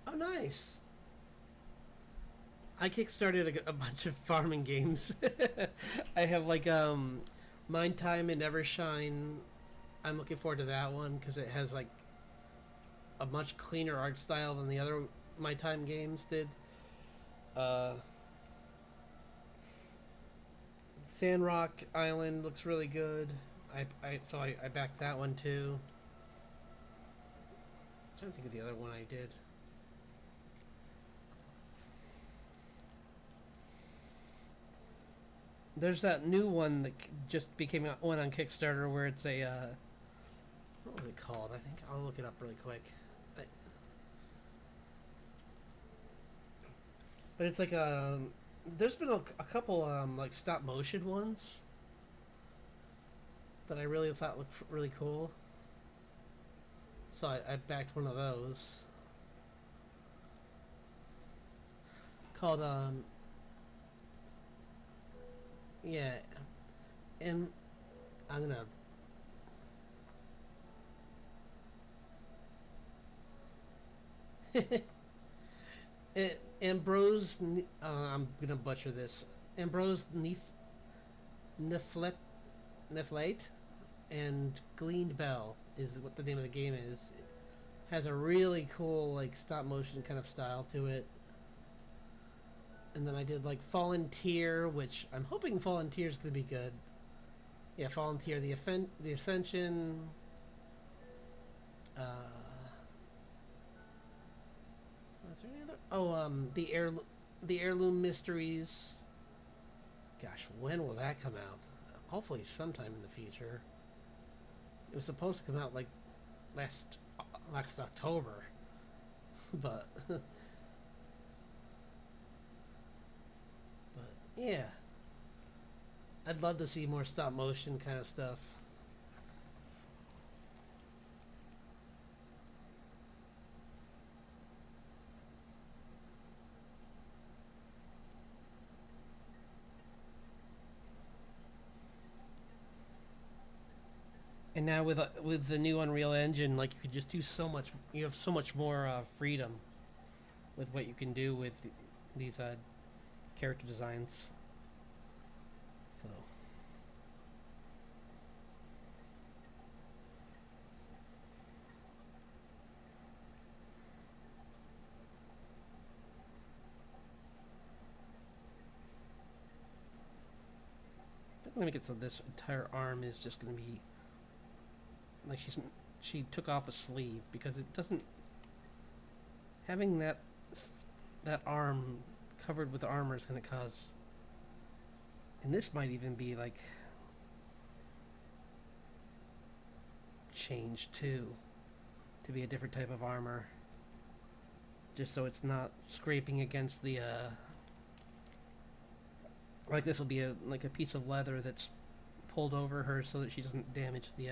Oh, nice. I kickstarted a bunch of farming games. I have like Mind Time and Evershine. I'm looking forward to that one because it has like a much cleaner art style than the other My Time games did. Sandrock Island looks really good. I backed that one too. I'm trying to think of the other one I did. There's that new one that just became one on Kickstarter where it's a what was it called? I think I'll look it up really quick. But it's like there's been a couple like stop motion ones that I really thought looked really cool. So I backed one of those called yeah, and I'm gonna Ambrose. I'm gonna butcher this. Ambrose Neflet Neflate and Gleaned Bell is what the name of the game is. It has a really cool like stop motion kind of style to it. And then I did like Fallen Tier, which I'm hoping Fallen Tier is gonna be good. Yeah, Fallen Tier, the Ascension. Was there any other? Oh, the Heirloom Mysteries. Gosh, when will that come out? Hopefully, sometime in the future. It was supposed to come out like last October, but yeah, I'd love to see more stop motion kind of stuff. And now with the new Unreal Engine, like you could just do so much. You have so much more freedom with what you can do with these character designs. So. I'm gonna make it so this entire arm is just gonna be like she took off a sleeve because it doesn't having that arm covered with armor is going to cause, and this might even be like changed too to be a different type of armor, just so it's not scraping against the like this will be like a piece of leather that's pulled over her so that she doesn't damage the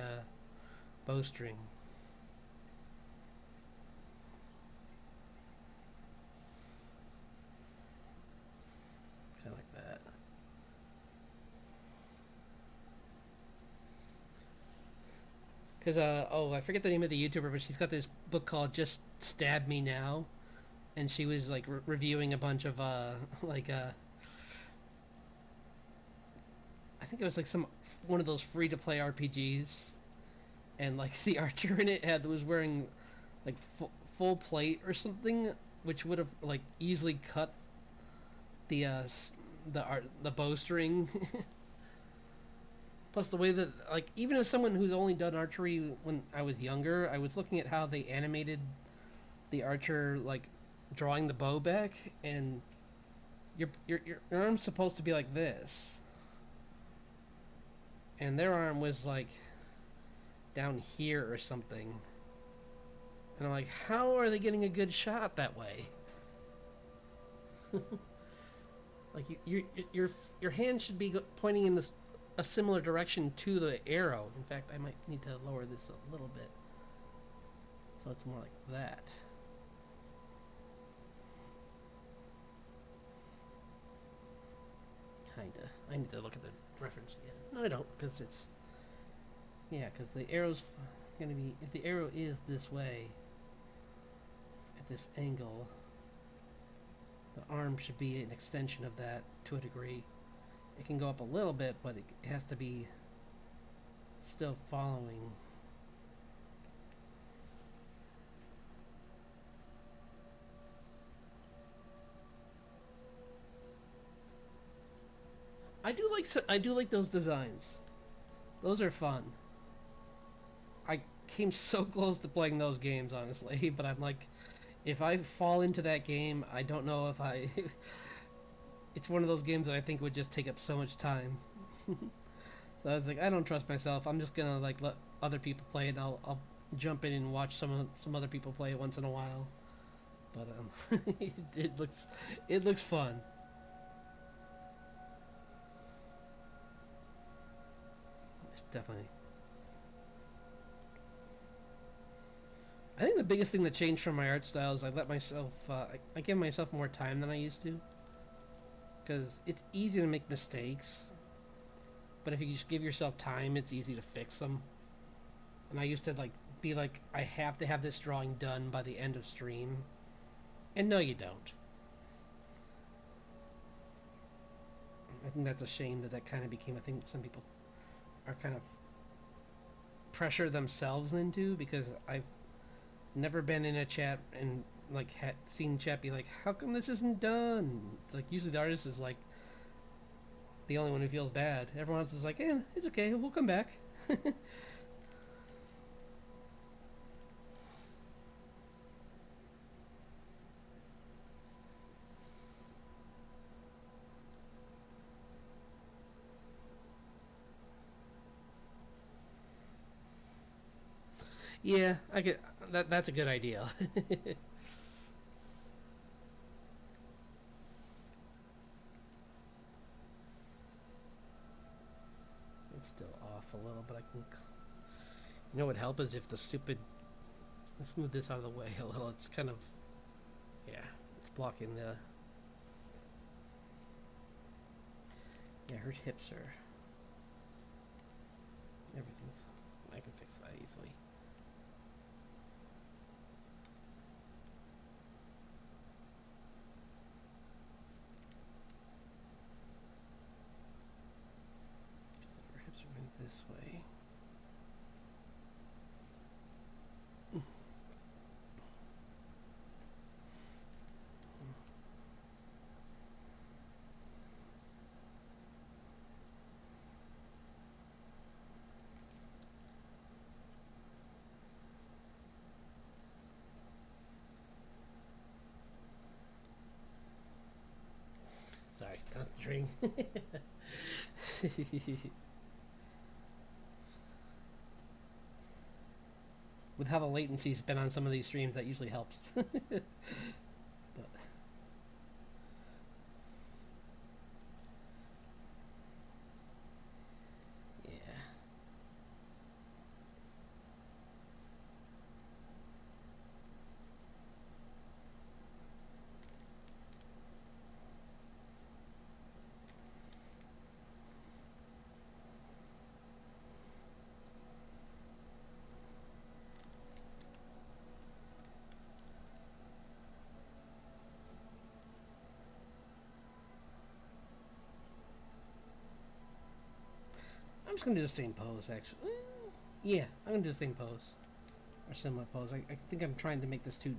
bowstring. Kind of like that. Because, oh, I forget the name of the YouTuber, but she's got this book called Just Stab Me Now. And she was, like, reviewing a bunch of, like, I think it was, like, one of those free-to-play RPGs. And like the archer in it was wearing like full plate or something, which would have like easily cut the bowstring. Plus the way that like even as someone who's only done archery when I was younger, I was looking at how they animated the archer like drawing the bow back, and your arm's supposed to be like this, and their arm was like down here or something, and I'm like, how are they getting a good shot that way? Like your hand should be pointing in a similar direction to the arrow. In fact, I might need to lower this a little bit so it's more like that. Kinda. I need to look at the reference again. No, I don't, because it's yeah, because the arrow's gonna be, if the arrow is this way, at this angle, The arm should be an extension of that to a degree. It can go up a little bit, but it has to be still following. I do like those designs. Those are fun. I came so close to playing those games, honestly, but I'm like, if I fall into that game, I don't know if I. It's one of those games that I think would just take up so much time. So I was like, I don't trust myself. I'm just gonna like let other people play it. And I'll jump in and watch some other people play it once in a while. But it looks fun. It's definitely. I think the biggest thing that changed from my art style is I let myself. I give myself more time than I used to. Because it's easy to make mistakes, but if you just give yourself time, it's easy to fix them. And I used to be like, I have to have this drawing done by the end of stream, and no, you don't. I think that's a shame that kind of became a thing that some people are kind of pressure themselves into, because I've never been in a chat and like seen chat be like, how come this isn't done? It's like usually the artist is like the only one who feels bad. Everyone else is like, it's okay, we'll come back. Yeah, I get that. That's a good idea. It's still off a little, but I can. You know what would help is if the stupid. Let's move this out of the way a little. It's kind of. Yeah, it's blocking the. Yeah, her hips are. Everything's. I can fix that easily. This way. Sorry, concentrating. With how the latency's been on some of these streams, that usually helps. But yeah. I'm just gonna do the same pose, actually. Yeah, I'm gonna do the same pose. Or similar pose. I think I'm trying to make this too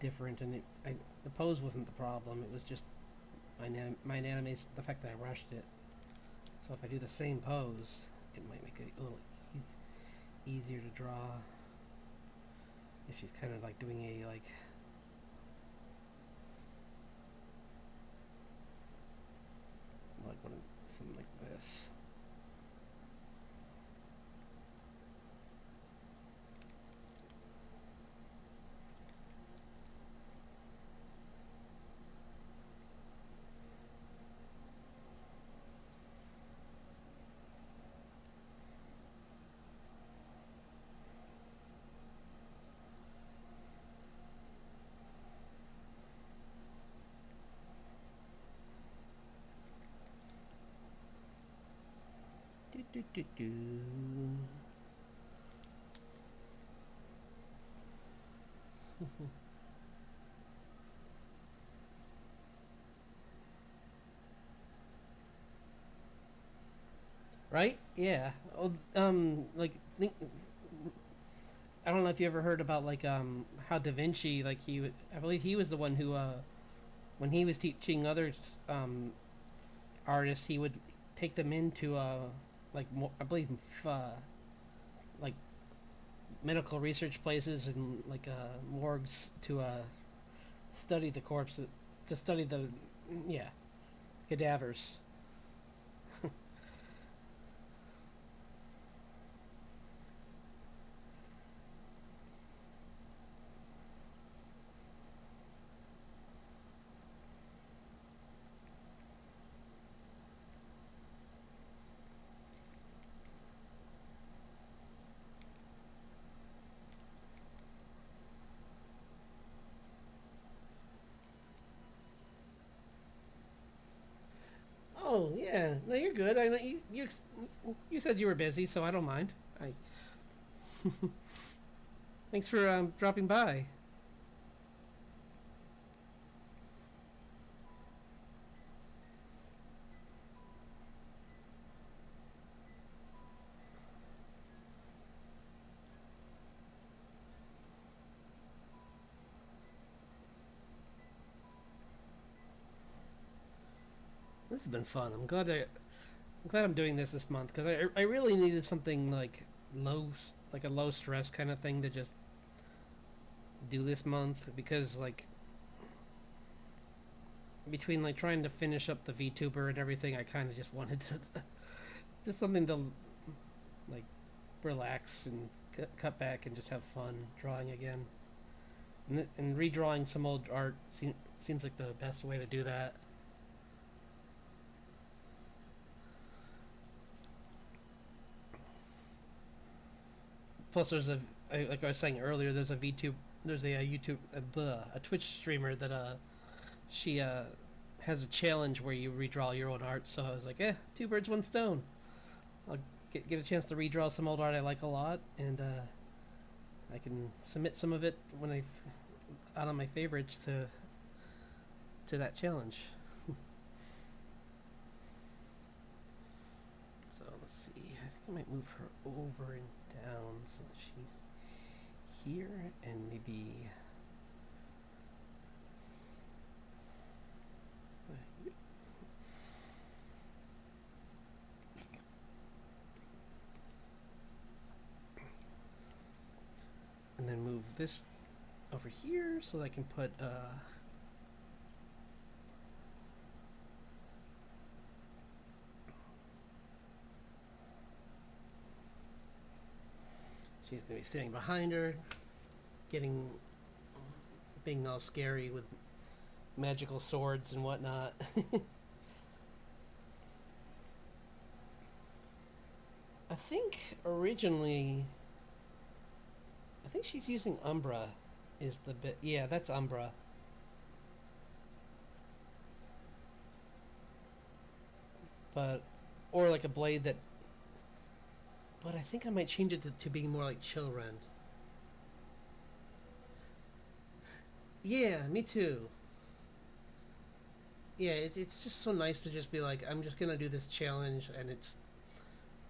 different, and the pose wasn't the problem. It was just my animation, the fact that I rushed it. So if I do the same pose, it might make it a little easier to draw. If she's kind of like doing a like. Something like this. Do, do, do. right? Yeah. Oh, like I don't know if you ever heard about like how Da Vinci, like I believe he was the one who when he was teaching other artists, he would take them into like I believe like medical research places and like morgues to study the corpse, to study the yeah cadavers. Oh yeah, no, you're good. I know you said you were busy, so I don't mind. I Thanks for dropping by. This has been fun. I'm glad I'm doing this month because I really needed something like like a low stress kind of thing to just do this month because like between like trying to finish up the VTuber and everything, I kind of just wanted to just something to like relax and cut back and just have fun drawing again. And redrawing some old art seems like the best way to do that. Plus, like I was saying earlier, there's a YouTube, a Twitch streamer that she has a challenge where you redraw your own art. So I was like, two birds, one stone. I'll get a chance to redraw some old art I like a lot, and I can submit some of it when I out of my favorites to that challenge. So let's see. I think I might move her over and down so that she's here, and maybe. And then move this over here so that I can put she's gonna be standing behind her, being all scary with magical swords and whatnot. I think originally, I think she's using Umbra. Is the bit? Yeah, that's Umbra. But or like a blade that. But I think I might change it to being more like Chill Rend. Yeah, me too. Yeah, it's just so nice to just be like, I'm just gonna do this challenge, and it's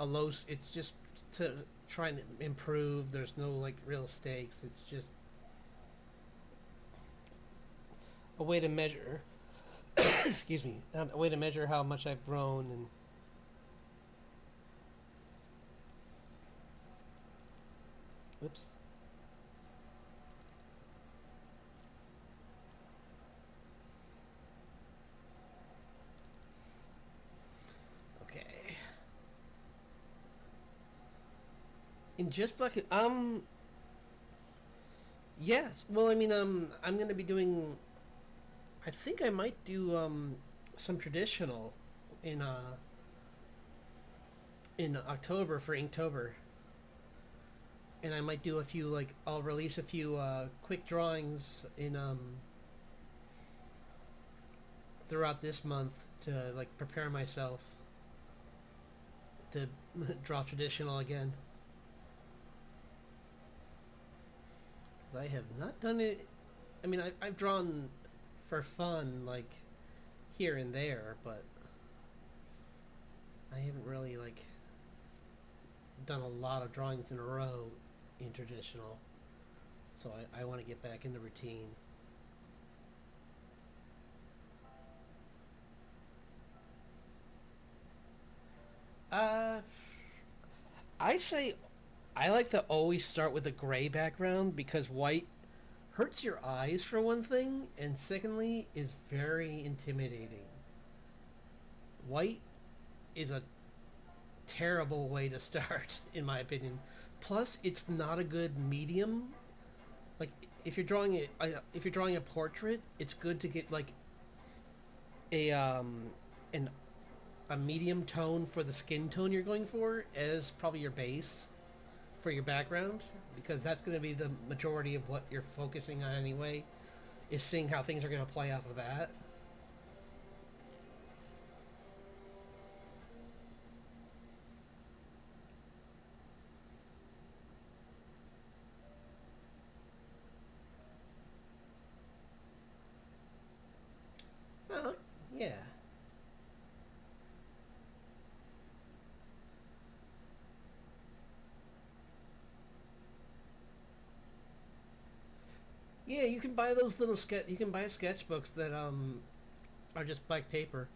a low. It's just to try and improve. There's no like real stakes. It's just a way to measure. Excuse me. A way to measure how much I've grown and. Whoops. Okay. In just black. Yes. Well, I mean, I'm gonna be doing. I think I might do some traditional in in October for Inktober, and I might do a few like I'll release a few quick drawings in throughout this month to like prepare myself to draw traditional again. Because I have not done it. I mean, I've drawn for fun, like here and there, but I haven't really like done a lot of drawings in a row in traditional, so I want to get back in the routine. Uh, I say I like to always start with a gray background because white hurts your eyes for one thing, and secondly is very intimidating. White is a terrible way to start, in my opinion. Plus, it's not a good medium. Like if you're drawing a portrait, it's good to get like a an a medium tone for the skin tone you're going for as probably your base for your background, because that's going to be the majority of what you're focusing on anyway, is seeing how things are going to play off of that. Oh, yeah. Yeah, you can buy those little you can buy sketchbooks that are just black paper,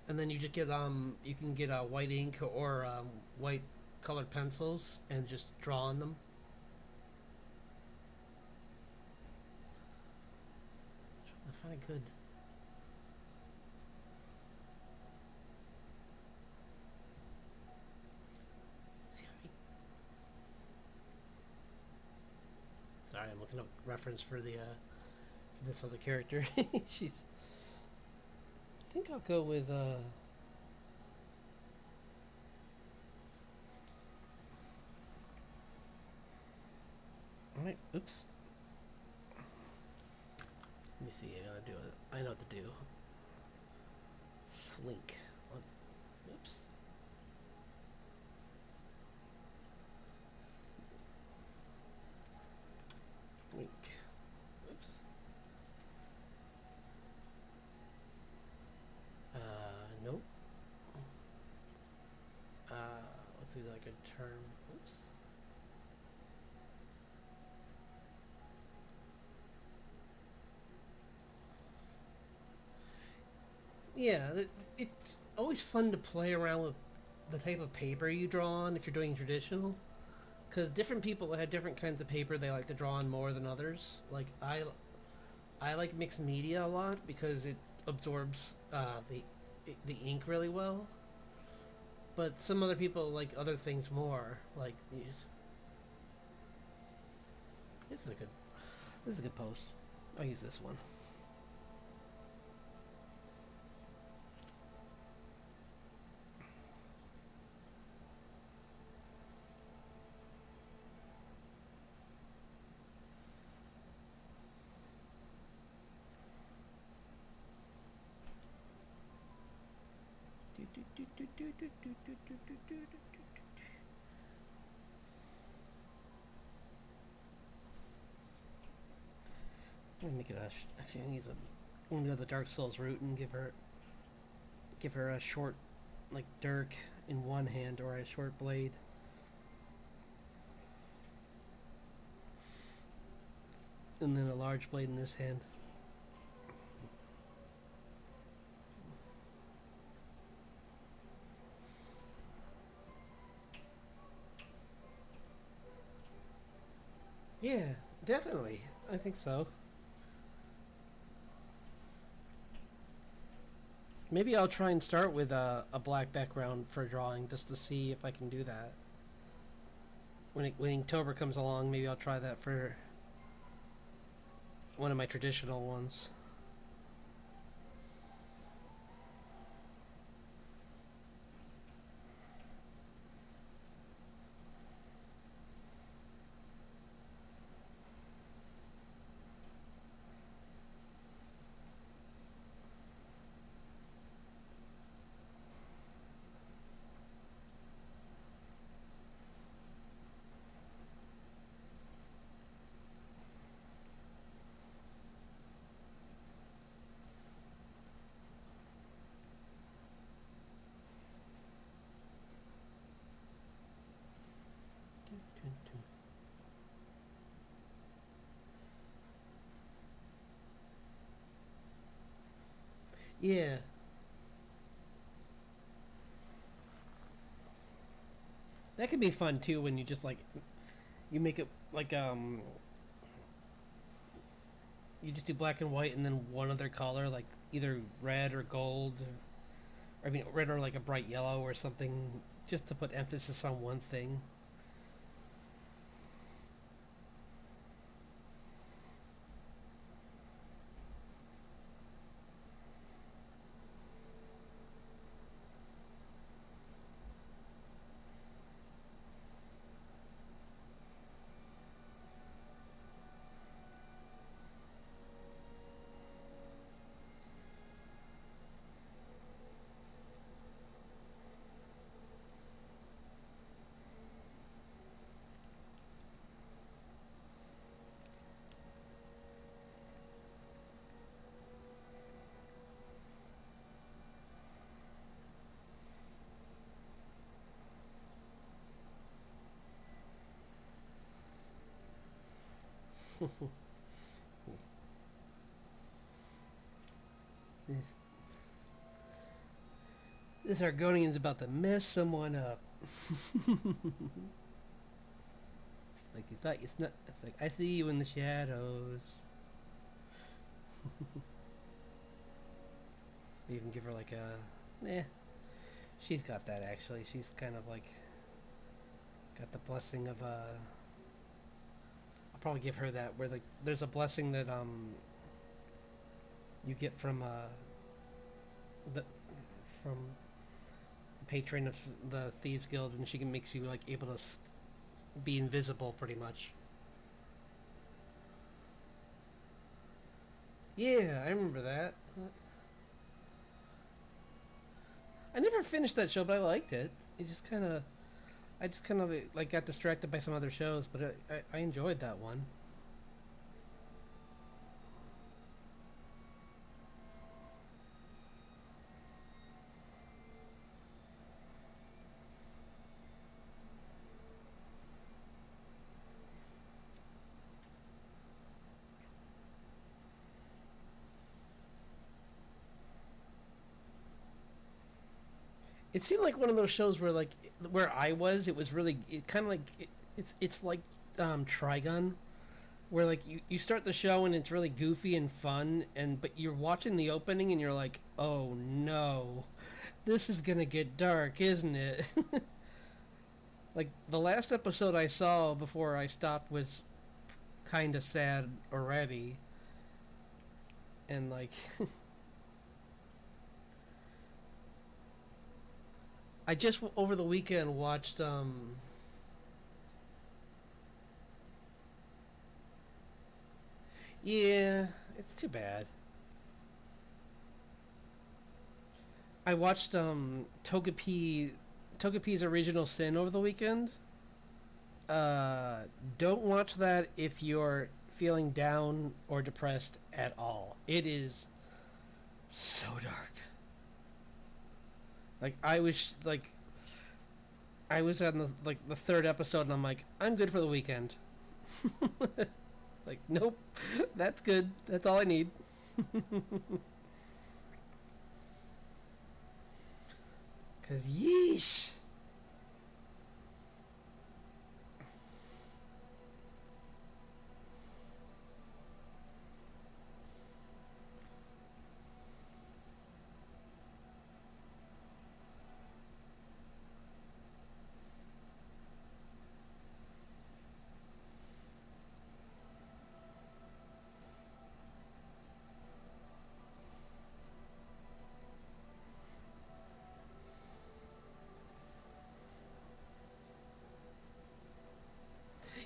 and then you just get you can get white ink or white colored pencils and just draw on them. I find it good. See how many... Sorry, I'm looking up reference for the for this other character. She's. I think I'll go with All right. Oops. Let me see. I gotta do it. I know what to do. Slink. Oops. Slink. Oops. Nope. Let's do like a term. Oops. Yeah, it's always fun to play around with the type of paper you draw on if you're doing traditional, because different people have different kinds of paper they like to draw on more than others. Like I like mixed media a lot because it absorbs the ink really well. But some other people like other things more. Like this is a good post. I'll use this one. I'm gonna make it actually I'm gonna use I'm gonna go the Dark Souls route and give her a short like dirk in one hand or a short blade. And then a large blade in this hand. Yeah, definitely. I think so. Maybe I'll try and start with a black background for drawing just to see if I can do that. When Inktober comes along, maybe I'll try that for one of my traditional ones. Yeah. That could be fun too when you just like you make it like you just do black and white and then one other color like either red or gold. I mean red or like a bright yellow or something just to put emphasis on one thing. This this Argonian's about to mess someone up. It's like you thought you snuck. It's like I see you in the shadows. We even give her like a, she's got that actually. She's kind of like got the blessing of I'll probably give her that where like there's a blessing that you get the from the patron of the Thieves Guild, and she can makes you like able to be invisible pretty much. Yeah, I remember that. I never finished that show, but I liked it. It just kind of, I just kind of like got distracted by some other shows, but I enjoyed that one. It seemed like one of those shows where like where I was, it was really it kind of like it's like Trigun, where like you start the show and it's really goofy and fun, and but you're watching the opening and you're like, oh no, this is gonna get dark, isn't it? Like the last episode I saw before I stopped was kind of sad already, and like I just over the weekend watched yeah, it's too bad. I watched Togepi's Original Sin over the weekend. Uh don't watch that if you're feeling down or depressed at all. It is so dark. Like I was on the third episode and I'm like, I'm good for the weekend. Like, nope, that's good. That's all I need. Cause yeesh.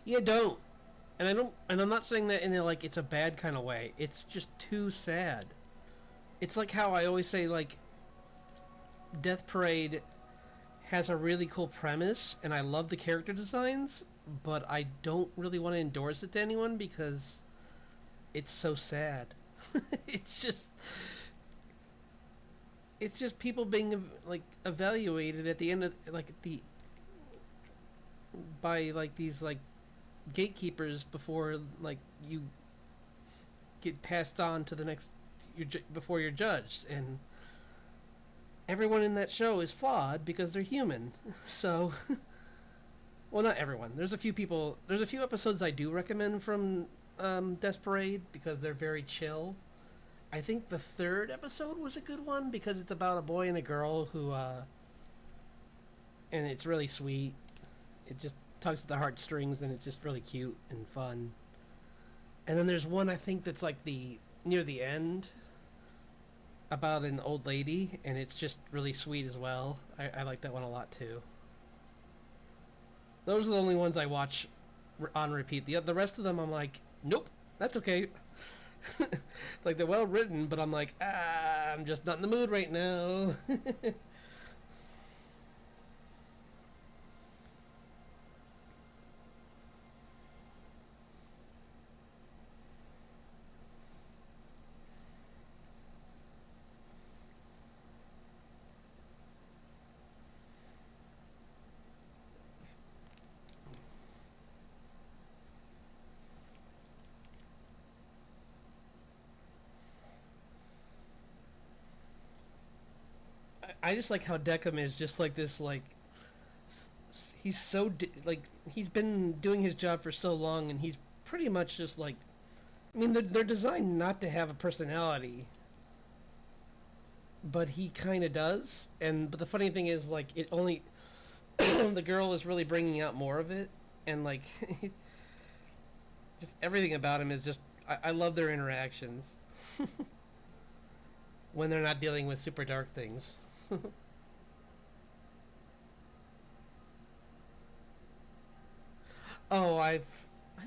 Yeah, don't. And I don't. And I'm not saying that in a, like it's a bad kind of way. It's just too sad. It's like how I always say like Death Parade has a really cool premise, and I love the character designs, but I don't really want to endorse it to anyone because it's so sad. it's just it's just people being like evaluated at the end of like the by like these like gatekeepers before like you get passed on to the next before you're judged, and everyone in that show is flawed because they're human. So, well, not everyone. There's a few people. There's a few episodes I do recommend from Desperate because they're very chill. I think the third episode was a good one because it's about a boy and a girl who, and it's really sweet. It just tugs at the heartstrings, and it's just really cute and fun. And then there's one I think that's like near the end about an old lady, and it's just really sweet as well. I like that one a lot too. Those are the only ones I watch on repeat. The rest of them I'm like, nope, that's okay. Like, they're well written, but I'm like, I'm just not in the mood right now. I just like how Deckham is just like this, like, he's so like, he's been doing his job for so long, and he's pretty much just like, I mean, they're designed not to have a personality, but he kind of does. But the funny thing is, like, it only the girl is really bringing out more of it, and like, just everything about him is just, I love their interactions when they're not dealing with super dark things. Oh, I've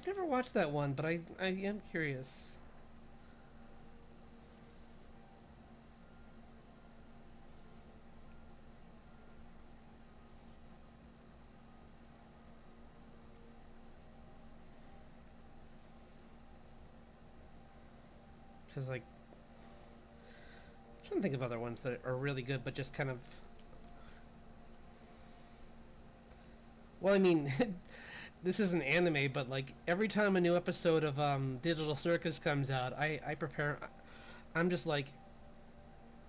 never watched that one, but I am curious. Because, like, I'm trying to think of other ones that are really good, but just kind of. Well, I mean, this is an anime, but like every time a new episode of Digital Circus comes out, I prepare. I'm just like,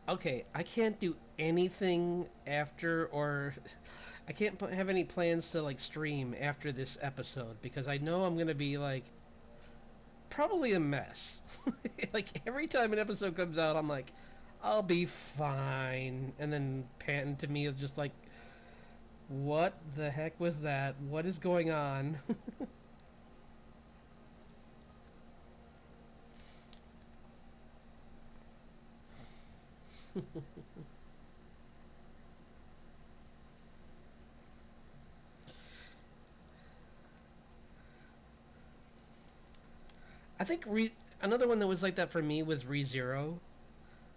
okay, I can't do anything after, or I can't have any plans to like stream after this episode because I know I'm gonna be like probably a mess. Like every time an episode comes out, I'm like, I'll be fine, and then Panton to me is just like, what the heck was that? What is going on? I think another one that was like that for me was ReZero.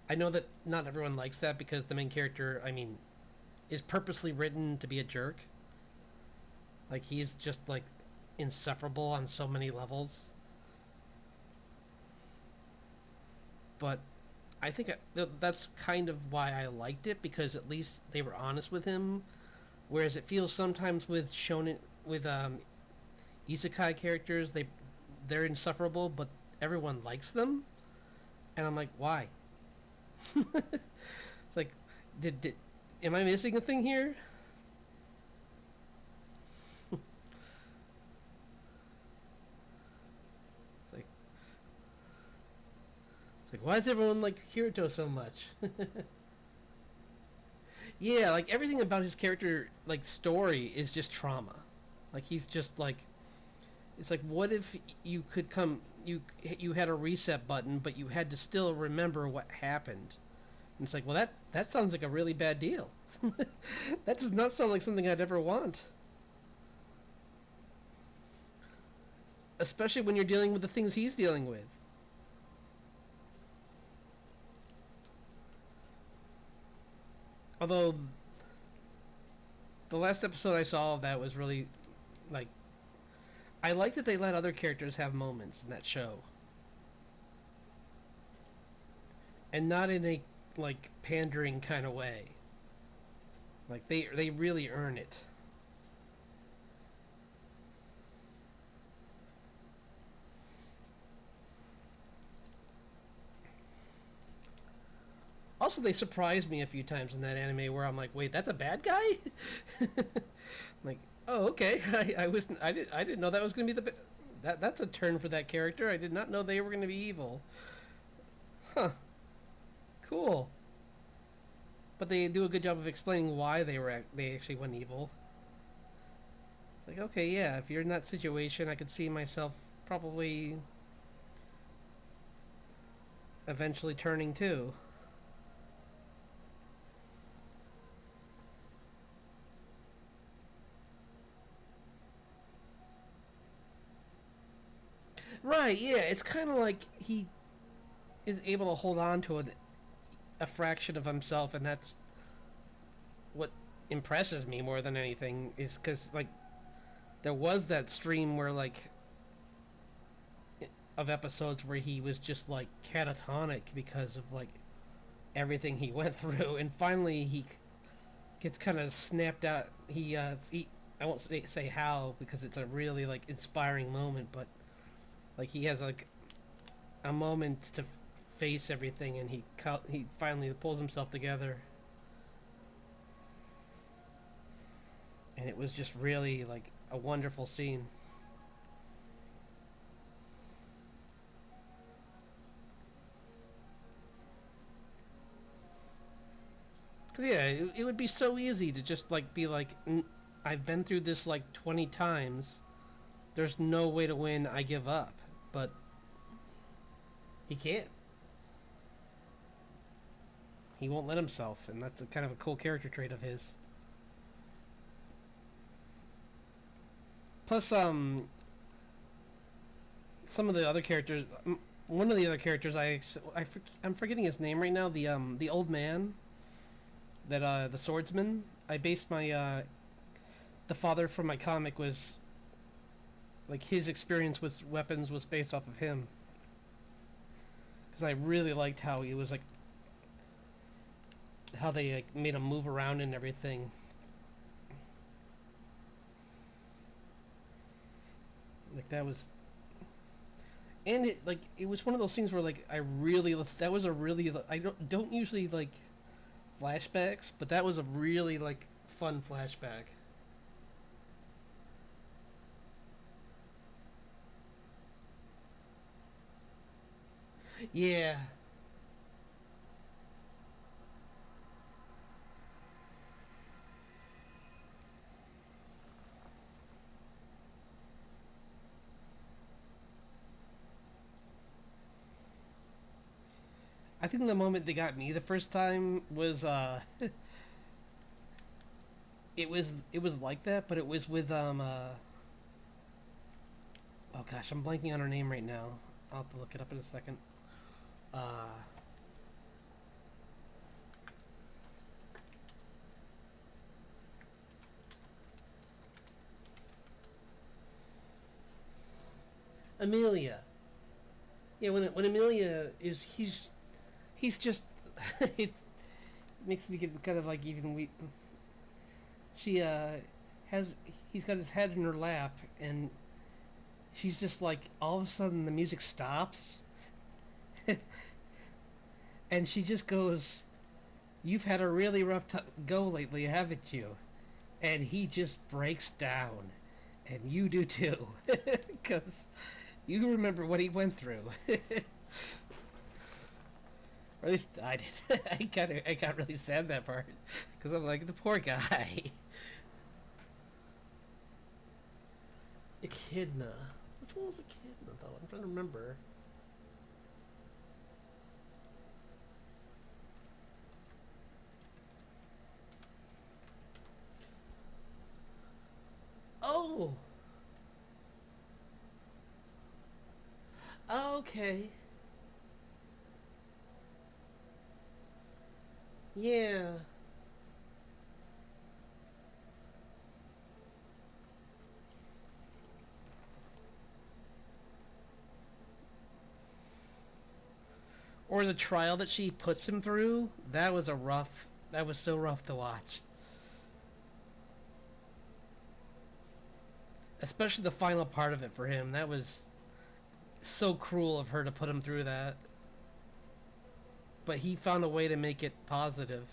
I know that not everyone likes that because the main character, I mean, is purposely written to be a jerk. Like, he's just like insufferable on so many levels. But I think that's kind of why I liked it, because at least they were honest with him. Whereas it feels sometimes with shonen, with isekai characters, they're insufferable, but everyone likes them, and I'm like, why? It's like, did am I missing a thing here? It's like, why is everyone like Kirito so much? Yeah, like everything about his character, like story, is just trauma. Like, he's just like, it's like, what if you could come, you had a reset button, but you had to still remember what happened. And it's like, well, that sounds like a really bad deal. That does not sound like something I'd ever want. Especially when you're dealing with the things he's dealing with. Although the last episode I saw of that was really, like, I like that they let other characters have moments in that show. And not in a, like, pandering kind of way. Like, they really earn it. also they surprised me a few times in that anime where I'm like, wait, that's a bad guy. I'm like, oh, okay. I didn't know that was gonna be that's a turn for that character. I did not know they were gonna be evil. Huh. Cool. But they do a good job of explaining why they actually went evil. It's like, okay, yeah, if you're in that situation, I could see myself probably eventually turning too. Right, yeah, it's kind of like he is able to hold on to a fraction of himself, and that's what impresses me more than anything, is because, like, there was that stream where, like, of episodes where he was just, like, catatonic because of, like, everything he went through, and finally he gets kind of snapped out. I won't say how, because it's a really, like, inspiring moment, but, like, he has, like, a moment to face everything, and he finally pulls himself together, and it was just really, like, a wonderful scene. Because yeah, it would be so easy to just, like, be like, I've been through this like 20 times, there's no way to win, I give up. But he can't. He won't let himself, and that's kind of a cool character trait of his. Plus, some of the other characters. One of the other characters, I'm forgetting his name right now. The old man, the swordsman. I based my the father from my comic was, like, his experience with weapons was based off of him. Because I really liked how he was, like, how they, like, made him move around and everything. Like, that was, and it was one of those things where, like, that was a really, I don't usually like flashbacks, but that was a really, like, fun flashback. Yeah. I think the moment they got me the first time was it was like that, but it was with oh gosh, I'm blanking on her name right now. I'll have to look it up in a second. Uh Amelia. Yeah, when Amelia is he's just it makes me get kind of, like, even we she has he's got his head in her lap, and she's just like, all of a sudden the music stops and she just goes, "You've had a really rough go lately, haven't you?" And he just breaks down, and you do too, because you remember what he went through. Or at least I did. I got really sad that part, because I'm like, the poor guy. Echidna. Which one was Echidna though? I'm trying to remember. Oh. Okay. Yeah. Or the trial that she puts him through. That was so rough to watch. Especially the final part of it for him. That was so cruel of her to put him through that. but he found a way to make it positive.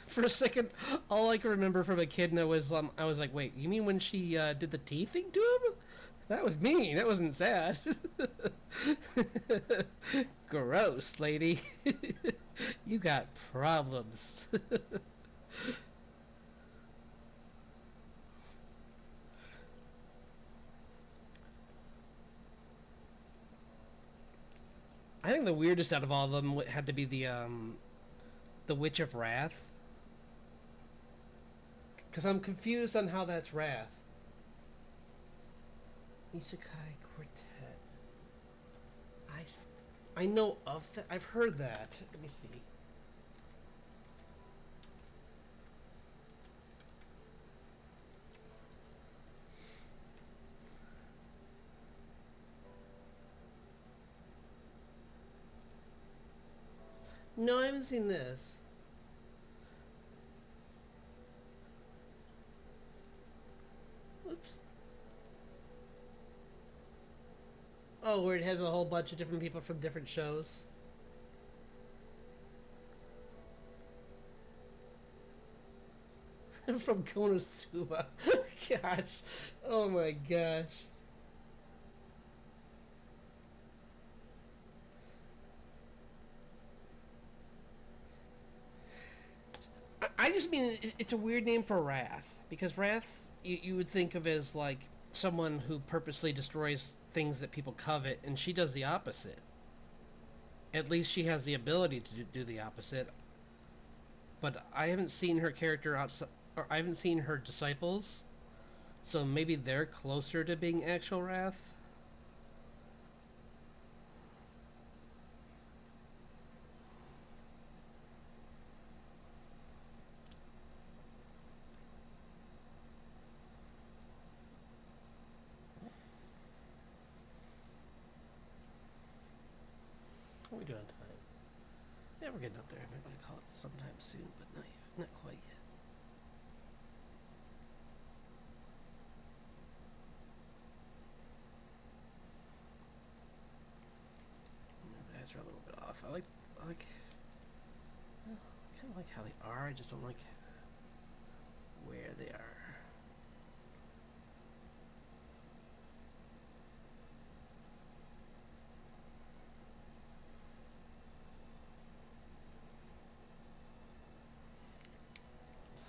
For a second, all I can remember from a kid was I was like, wait, you mean when she did the tea thing to him? That was mean. That wasn't sad. Gross, lady. You got problems. I think the weirdest out of all of them had to be the Witch of Wrath, because I'm confused on how that's Wrath. Isekai Quartet. I know of that. I've heard that. Let me see. No, I haven't seen this. Oops. Oh, where it has a whole bunch of different people from different shows. From Konosuba. Gosh. Oh my gosh. I just mean it's a weird name for Wrath, because Wrath you would think of as like someone who purposely destroys things that people covet, and she does the opposite. At least she has the ability to do the opposite. But I haven't seen her character outside, or I haven't seen her disciples, so maybe they're closer to being actual Wrath. What are we doing on time? Yeah, we're getting up there. I'm going to call it sometime soon, but not quite yet. My eyes are a little bit off. I kind of like how they are. I just don't like where they are.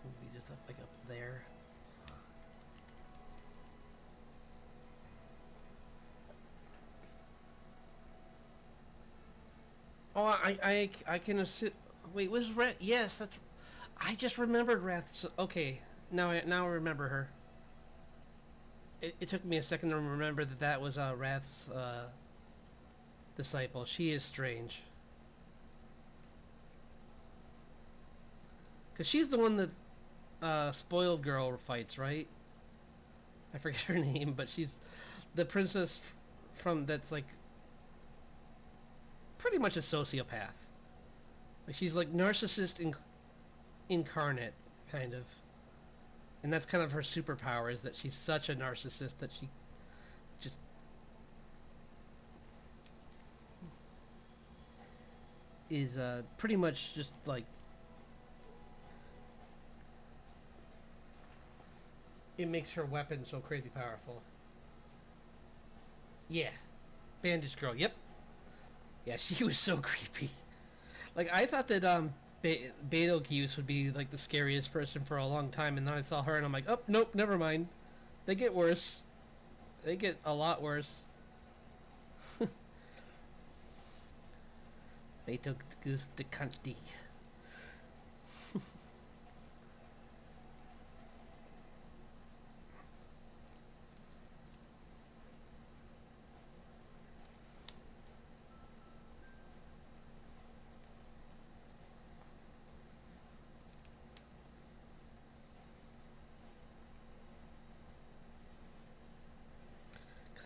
Maybe just up there. Oh, I can assume. Wait, was Wrath? Yes, that's. I just remembered Wrath. Okay, now I remember her. It took me a second to remember that was Wrath's disciple. She is strange. Because she's the one that spoiled girl fights, right? I forget her name, but she's the princess from that's like pretty much a sociopath. Like she's like narcissist incarnate, kind of. And that's kind of her superpower, is that she's such a narcissist that she just is pretty much just like it makes her weapon so crazy powerful. Yeah. Bandage girl, yep. Yeah, she was so creepy. Like, I thought that Betelgeuse would be like the scariest person for a long time, and then I saw her and I'm like, oh, nope, never mind. They get worse. They get a lot worse. Betelgeuse de Conti.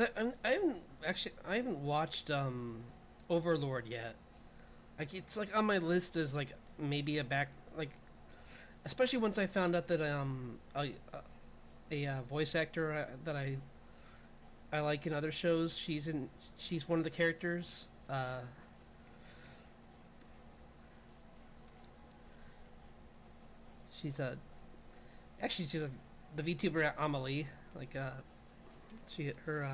I haven't watched Overlord yet. Like it's like on my list as like maybe a back like especially once I found out that a voice actor that I like in other shows. She's one of the characters. She's a actually she's the VTuber Amelie. Like she her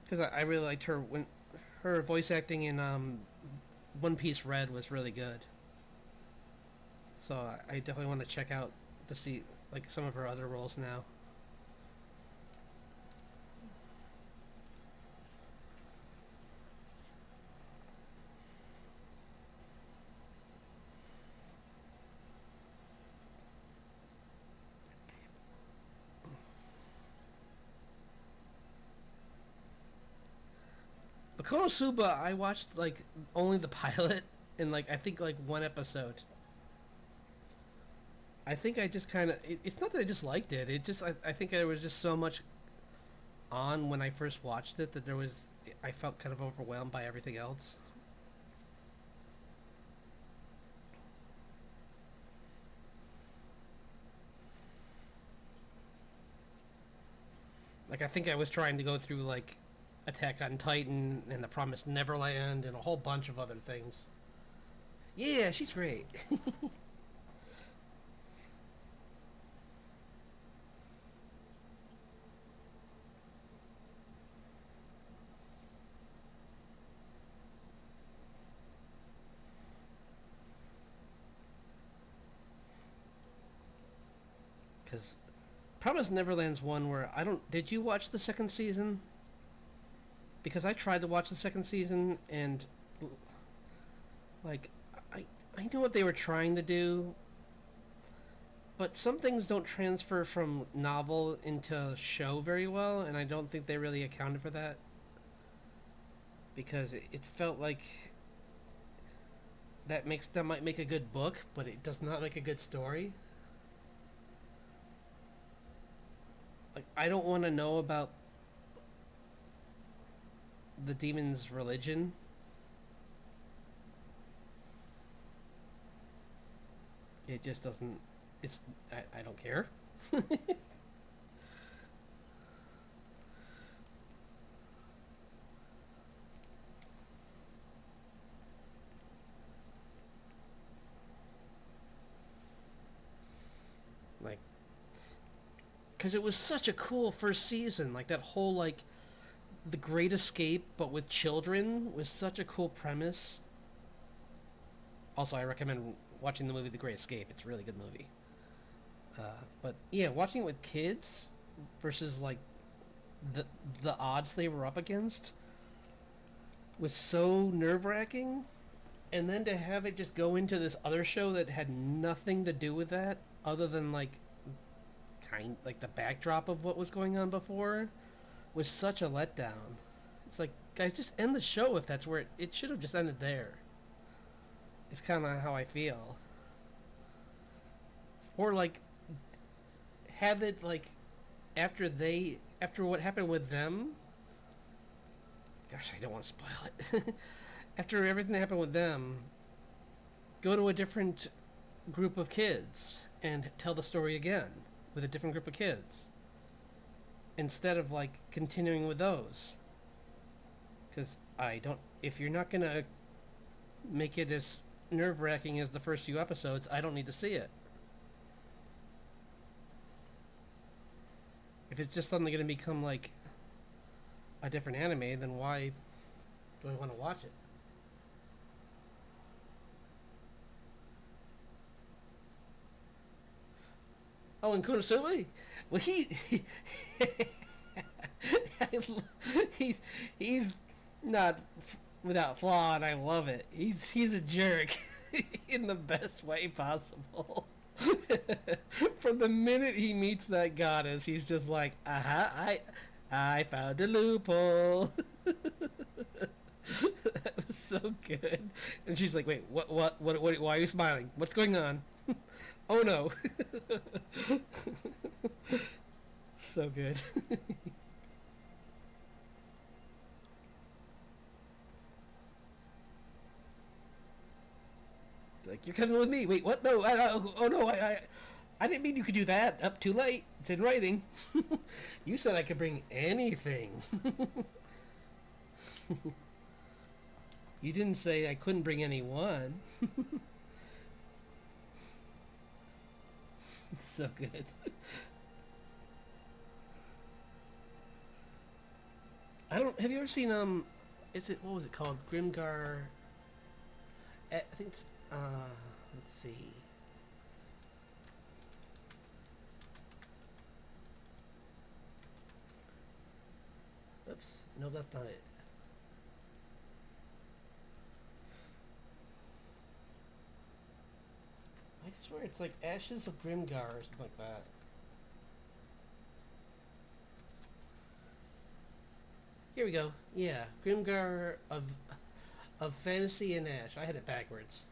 because I really liked her when her voice acting in One Piece Red was really good. So I definitely want to check out to see like some of her other roles now. But Konosuba, I watched like only the pilot and like I think like one episode. I think I just kind of it's not that I disliked it. It just I think there was just so much on when I first watched it that there was I felt kind of overwhelmed by everything else. Like I think I was trying to go through like Attack on Titan and The Promised Neverland and a whole bunch of other things. Yeah, she's great. Because Promised Neverland's one where I don't. Did you watch the second season? Because I tried to watch the second season and like I knew what they were trying to do, but some things don't transfer from novel into show very well, and I don't think they really accounted for that because it felt like that might make a good book, but it does not make a good story. Like I don't want to know about the demon's religion. It just doesn't. It's I don't care. Like, because it was such a cool first season. Like that whole like the Great Escape, but with children, was such a cool premise. Also, I recommend watching the movie The Great Escape. It's a really good movie. But yeah, watching it with kids versus like the odds they were up against was so nerve wracking, and then to have it just go into this other show that had nothing to do with that, other than like like the backdrop of what was going on before, was such a letdown. It's like, guys, just end the show if that's where it should have just ended there. It's kind of how I feel. Or like have it like after what happened with them. Gosh, I don't want to spoil it. After everything that happened with them, go to a different group of kids and tell the story again with a different group of kids instead of like continuing with those. Because if you're not gonna make it as nerve-wracking as the first few episodes, I don't need to see it. If it's just suddenly going to become like a different anime, then why do I want to watch it? Oh, and Konosuba? Well, he's not without flaw, and I love it. He's a jerk in the best way possible. From the minute he meets that goddess, he's just like, I found a loophole. That was so good. And she's like, wait, what, why are you smiling? What's going on? Oh no. So good. like, you're coming with me. Wait, what? No, oh no, I didn't mean you could do that. Up too late. It's in writing. You said I could bring anything. You didn't say I couldn't bring anyone. It's so good. I don't. Have you ever seen Is it, what was it called? Grimgar. I think it's let's see. Oops. No, that's not it. I swear it's like Ashes of Grimgar or something like that. Here we go. Yeah, Grimgar of Fantasy and Ash. I had it backwards.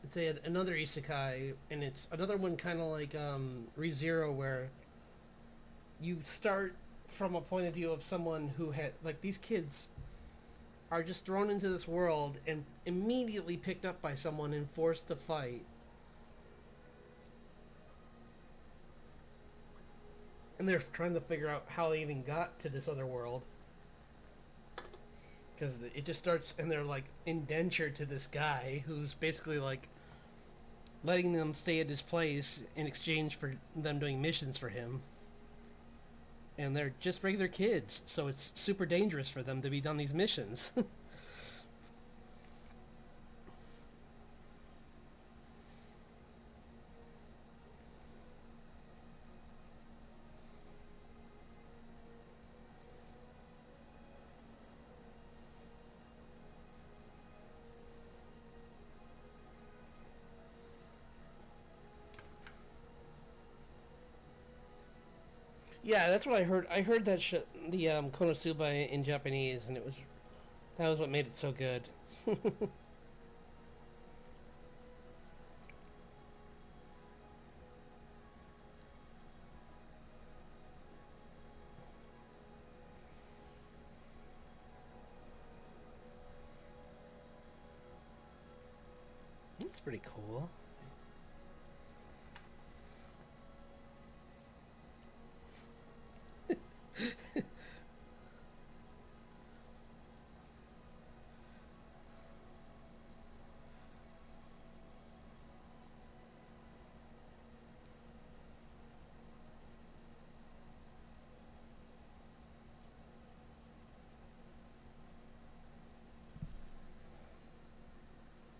It's another isekai, and it's another one kind of like ReZero, where you start from a point of view of someone who had, like, these kids are just thrown into this world and immediately picked up by someone and forced to fight. And they're trying to figure out how they even got to this other world. Because it just starts, and they're like indentured to this guy who's basically like letting them stay at his place in exchange for them doing missions for him. And they're just regular kids, so it's super dangerous for them to be on these missions. Yeah, that's what I heard. I heard that the Konosuba in Japanese, and that was what made it so good. That's pretty cool.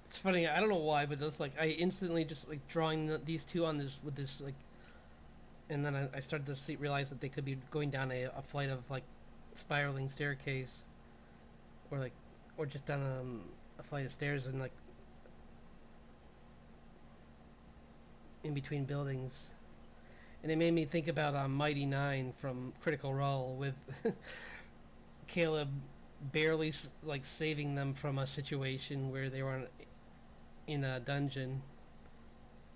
It's funny. I don't know why, but that's like I instantly just like drawing these two on this with this like, and then I started to realize that they could be going down a flight of like spiraling staircase, or like, or just down a flight of stairs and like in between buildings. And it made me think about Mighty Nine from Critical Role with Caleb barely like saving them from a situation where they were in a dungeon.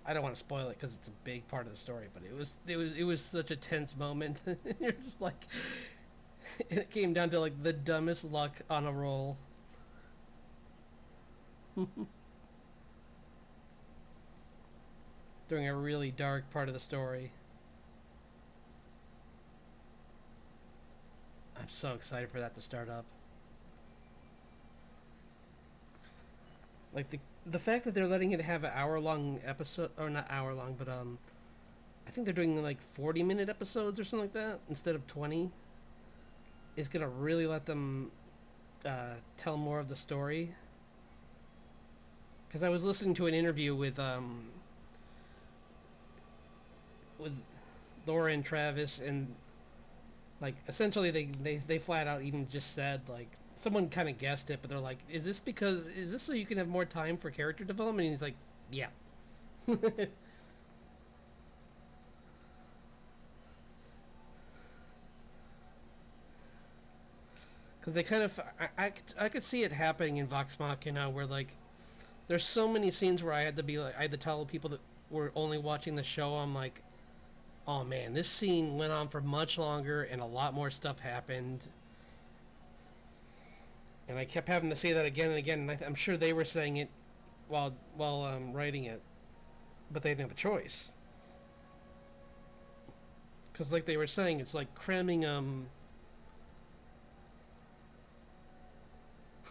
I don't want to spoil it because it's a big part of the story, but it was such a tense moment. You're just like, it came down to like the dumbest luck on a roll. During a really dark part of the story. I'm so excited for that to start up. Like the fact that they're letting it have an hour-long episode, or not hour-long, but I think they're doing like 40-minute episodes or something like that instead of 20, is gonna really let them tell more of the story. Because I was listening to an interview with Laura and Travis, and like essentially they flat out even just said, like, someone kind of guessed it, but they're like, is this so you can have more time for character development? And he's like, yeah. Because they kind of, I could see it happening in Vox Machina, where like there's so many scenes where I had to tell people that were only watching the show, I'm like, oh man, this scene went on for much longer and a lot more stuff happened. And I kept having to say that again and again, and I'm sure they were saying it while writing it, but they didn't have a choice. Because like they were saying, it's like cramming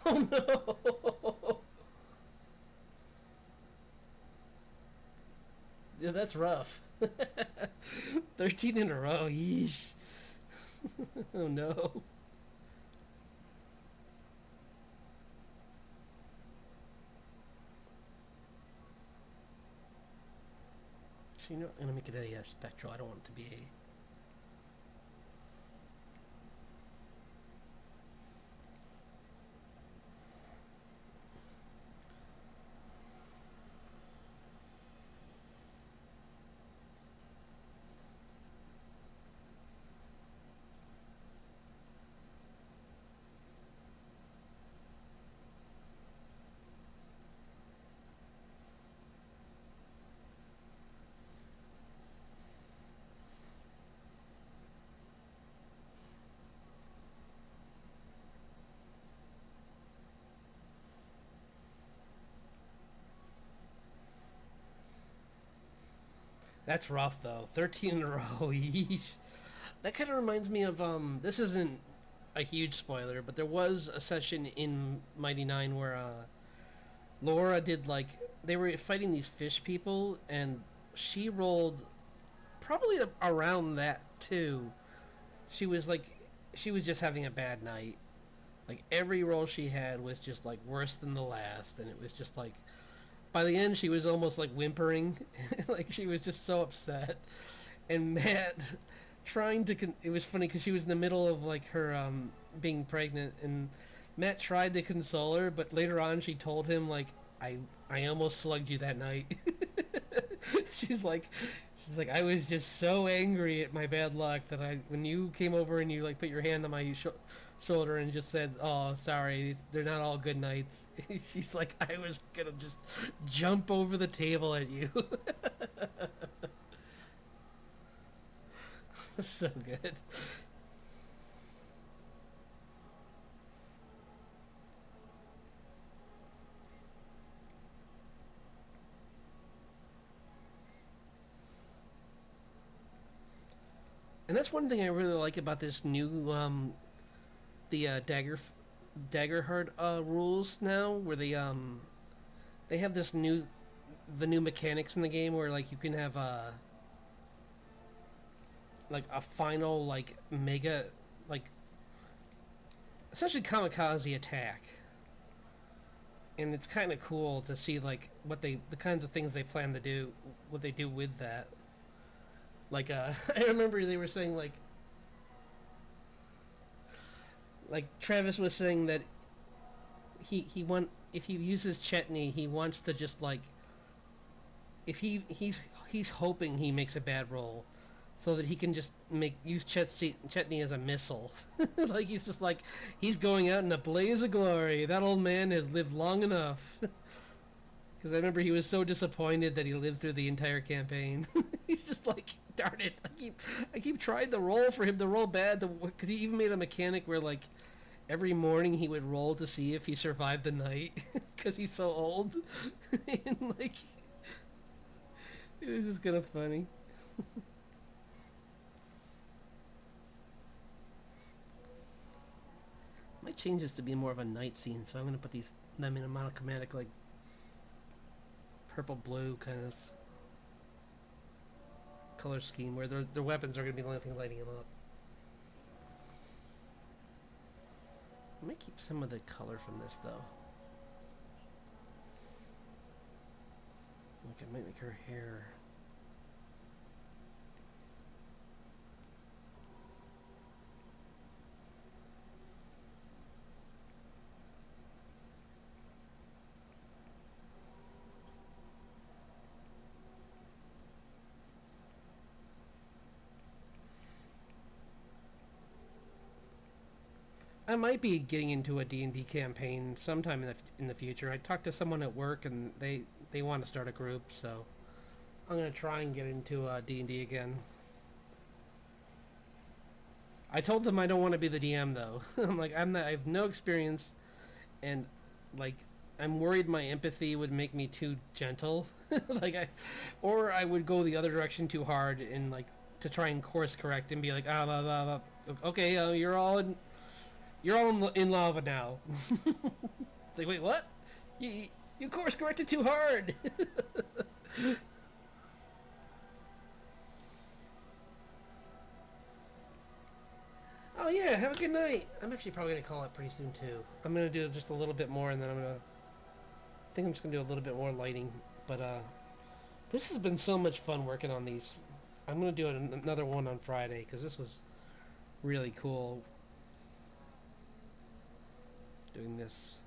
Oh no! Yeah, that's rough. 13 in a row, yeesh. Oh no. Actually, you know, I'm gonna make it a spectral. I don't want it to be a. That's rough though. 13 in a row. Yeesh. That kind of reminds me of This isn't a huge spoiler, but there was a session in Mighty Nine where Laura did like they were fighting these fish people, and she rolled probably around that too. She was like, she was just having a bad night. Like every roll she had was just like worse than the last, and it was just like by the end she was almost like whimpering, like she was just so upset. And Matt trying to it was funny because she was in the middle of like her being pregnant, and Matt tried to console her, but later on she told him like I almost slugged you that night. she's like she's like, I was just so angry at my bad luck that I when you came over and you like put your hand on my shoulder and just said, oh sorry, they're not all good nights. She's like, I was gonna just jump over the table at you. So good. And that's one thing I really like about this new the Daggerheart rules now, where they have this the new mechanics in the game where like you can have like a final like mega like essentially kamikaze attack, and it's kind of cool to see like the kinds of things they plan to do, what they do with that. Like I remember they were saying like Travis was saying that he want if he uses Chetney, he wants to just like if he's hoping he makes a bad roll so that he can just use Chetney as a missile. Like he's just like he's going out in a blaze of glory. That old man has lived long enough. Because I remember he was so disappointed that he lived through the entire campaign. He's just like, darn it! I keep trying to roll for him to roll bad. Because he even made a mechanic where like every morning he would roll to see if he survived the night. Because he's so old. And like, it was just kind of funny. Might change this to be more of a night scene, so I'm gonna put them in a monochromatic like purple blue kind of color scheme where their weapons are going to be the only thing lighting them up. I might keep some of the color from this though. Like I might make her hair. I might be getting into a D&D campaign sometime in the future. I talked to someone at work and they want to start a group, so I'm going to try and get into D&D again. I told them I don't want to be the DM though. I'm like I have no experience. and like I'm worried my empathy would make me too gentle, or I would go the other direction too hard and like to try and course correct and be like blah, blah, blah. Okay, you're all in lava now. It's like, wait, what? You course corrected too hard. Oh yeah, have a good night. I'm actually probably gonna call it pretty soon too. I'm gonna do just a little bit more, and then I think I'm just gonna do a little bit more lighting. But this has been so much fun working on these. I'm gonna do another one on Friday because this was really cool. Doing this.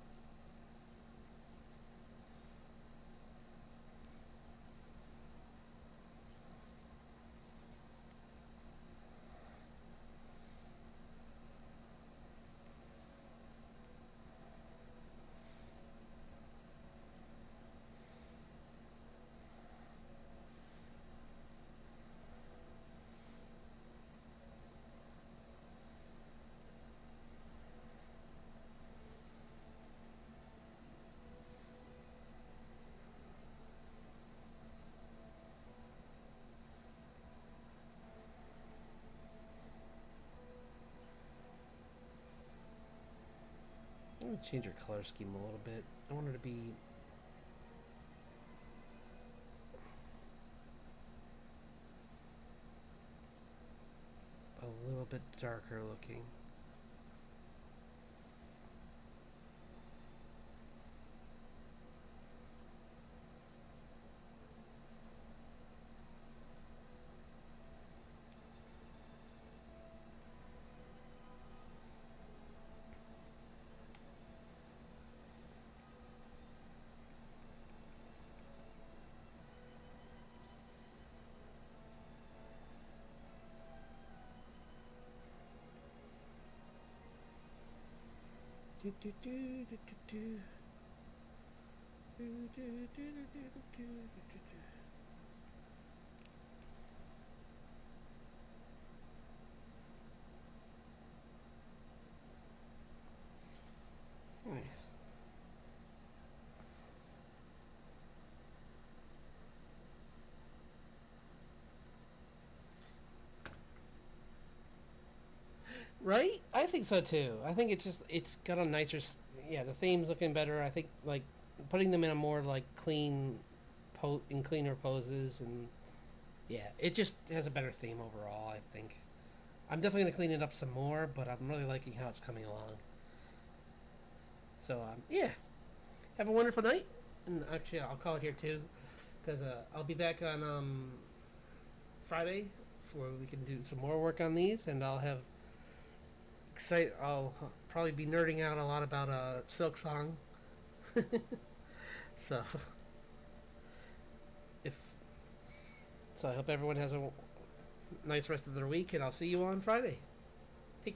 I'm gonna change your color scheme a little bit. I want her to be a little bit darker looking. Do, do, do, do, do, do. Do, do, do, do, do, do, do, do. Nice. Right? I think so too. I think it's got a nicer. Yeah, the theme's looking better. I think like putting them in a more like in cleaner poses, and yeah, it just has a better theme overall. I think. I'm definitely gonna clean it up some more, but I'm really liking how it's coming along. So yeah, have a wonderful night, and actually I'll call it here too, because I'll be back on Friday, where we can do some more work on these, and I'll probably be nerding out a lot about Silk Song. So if so, I hope everyone has a nice rest of their week, and I'll see you on Friday.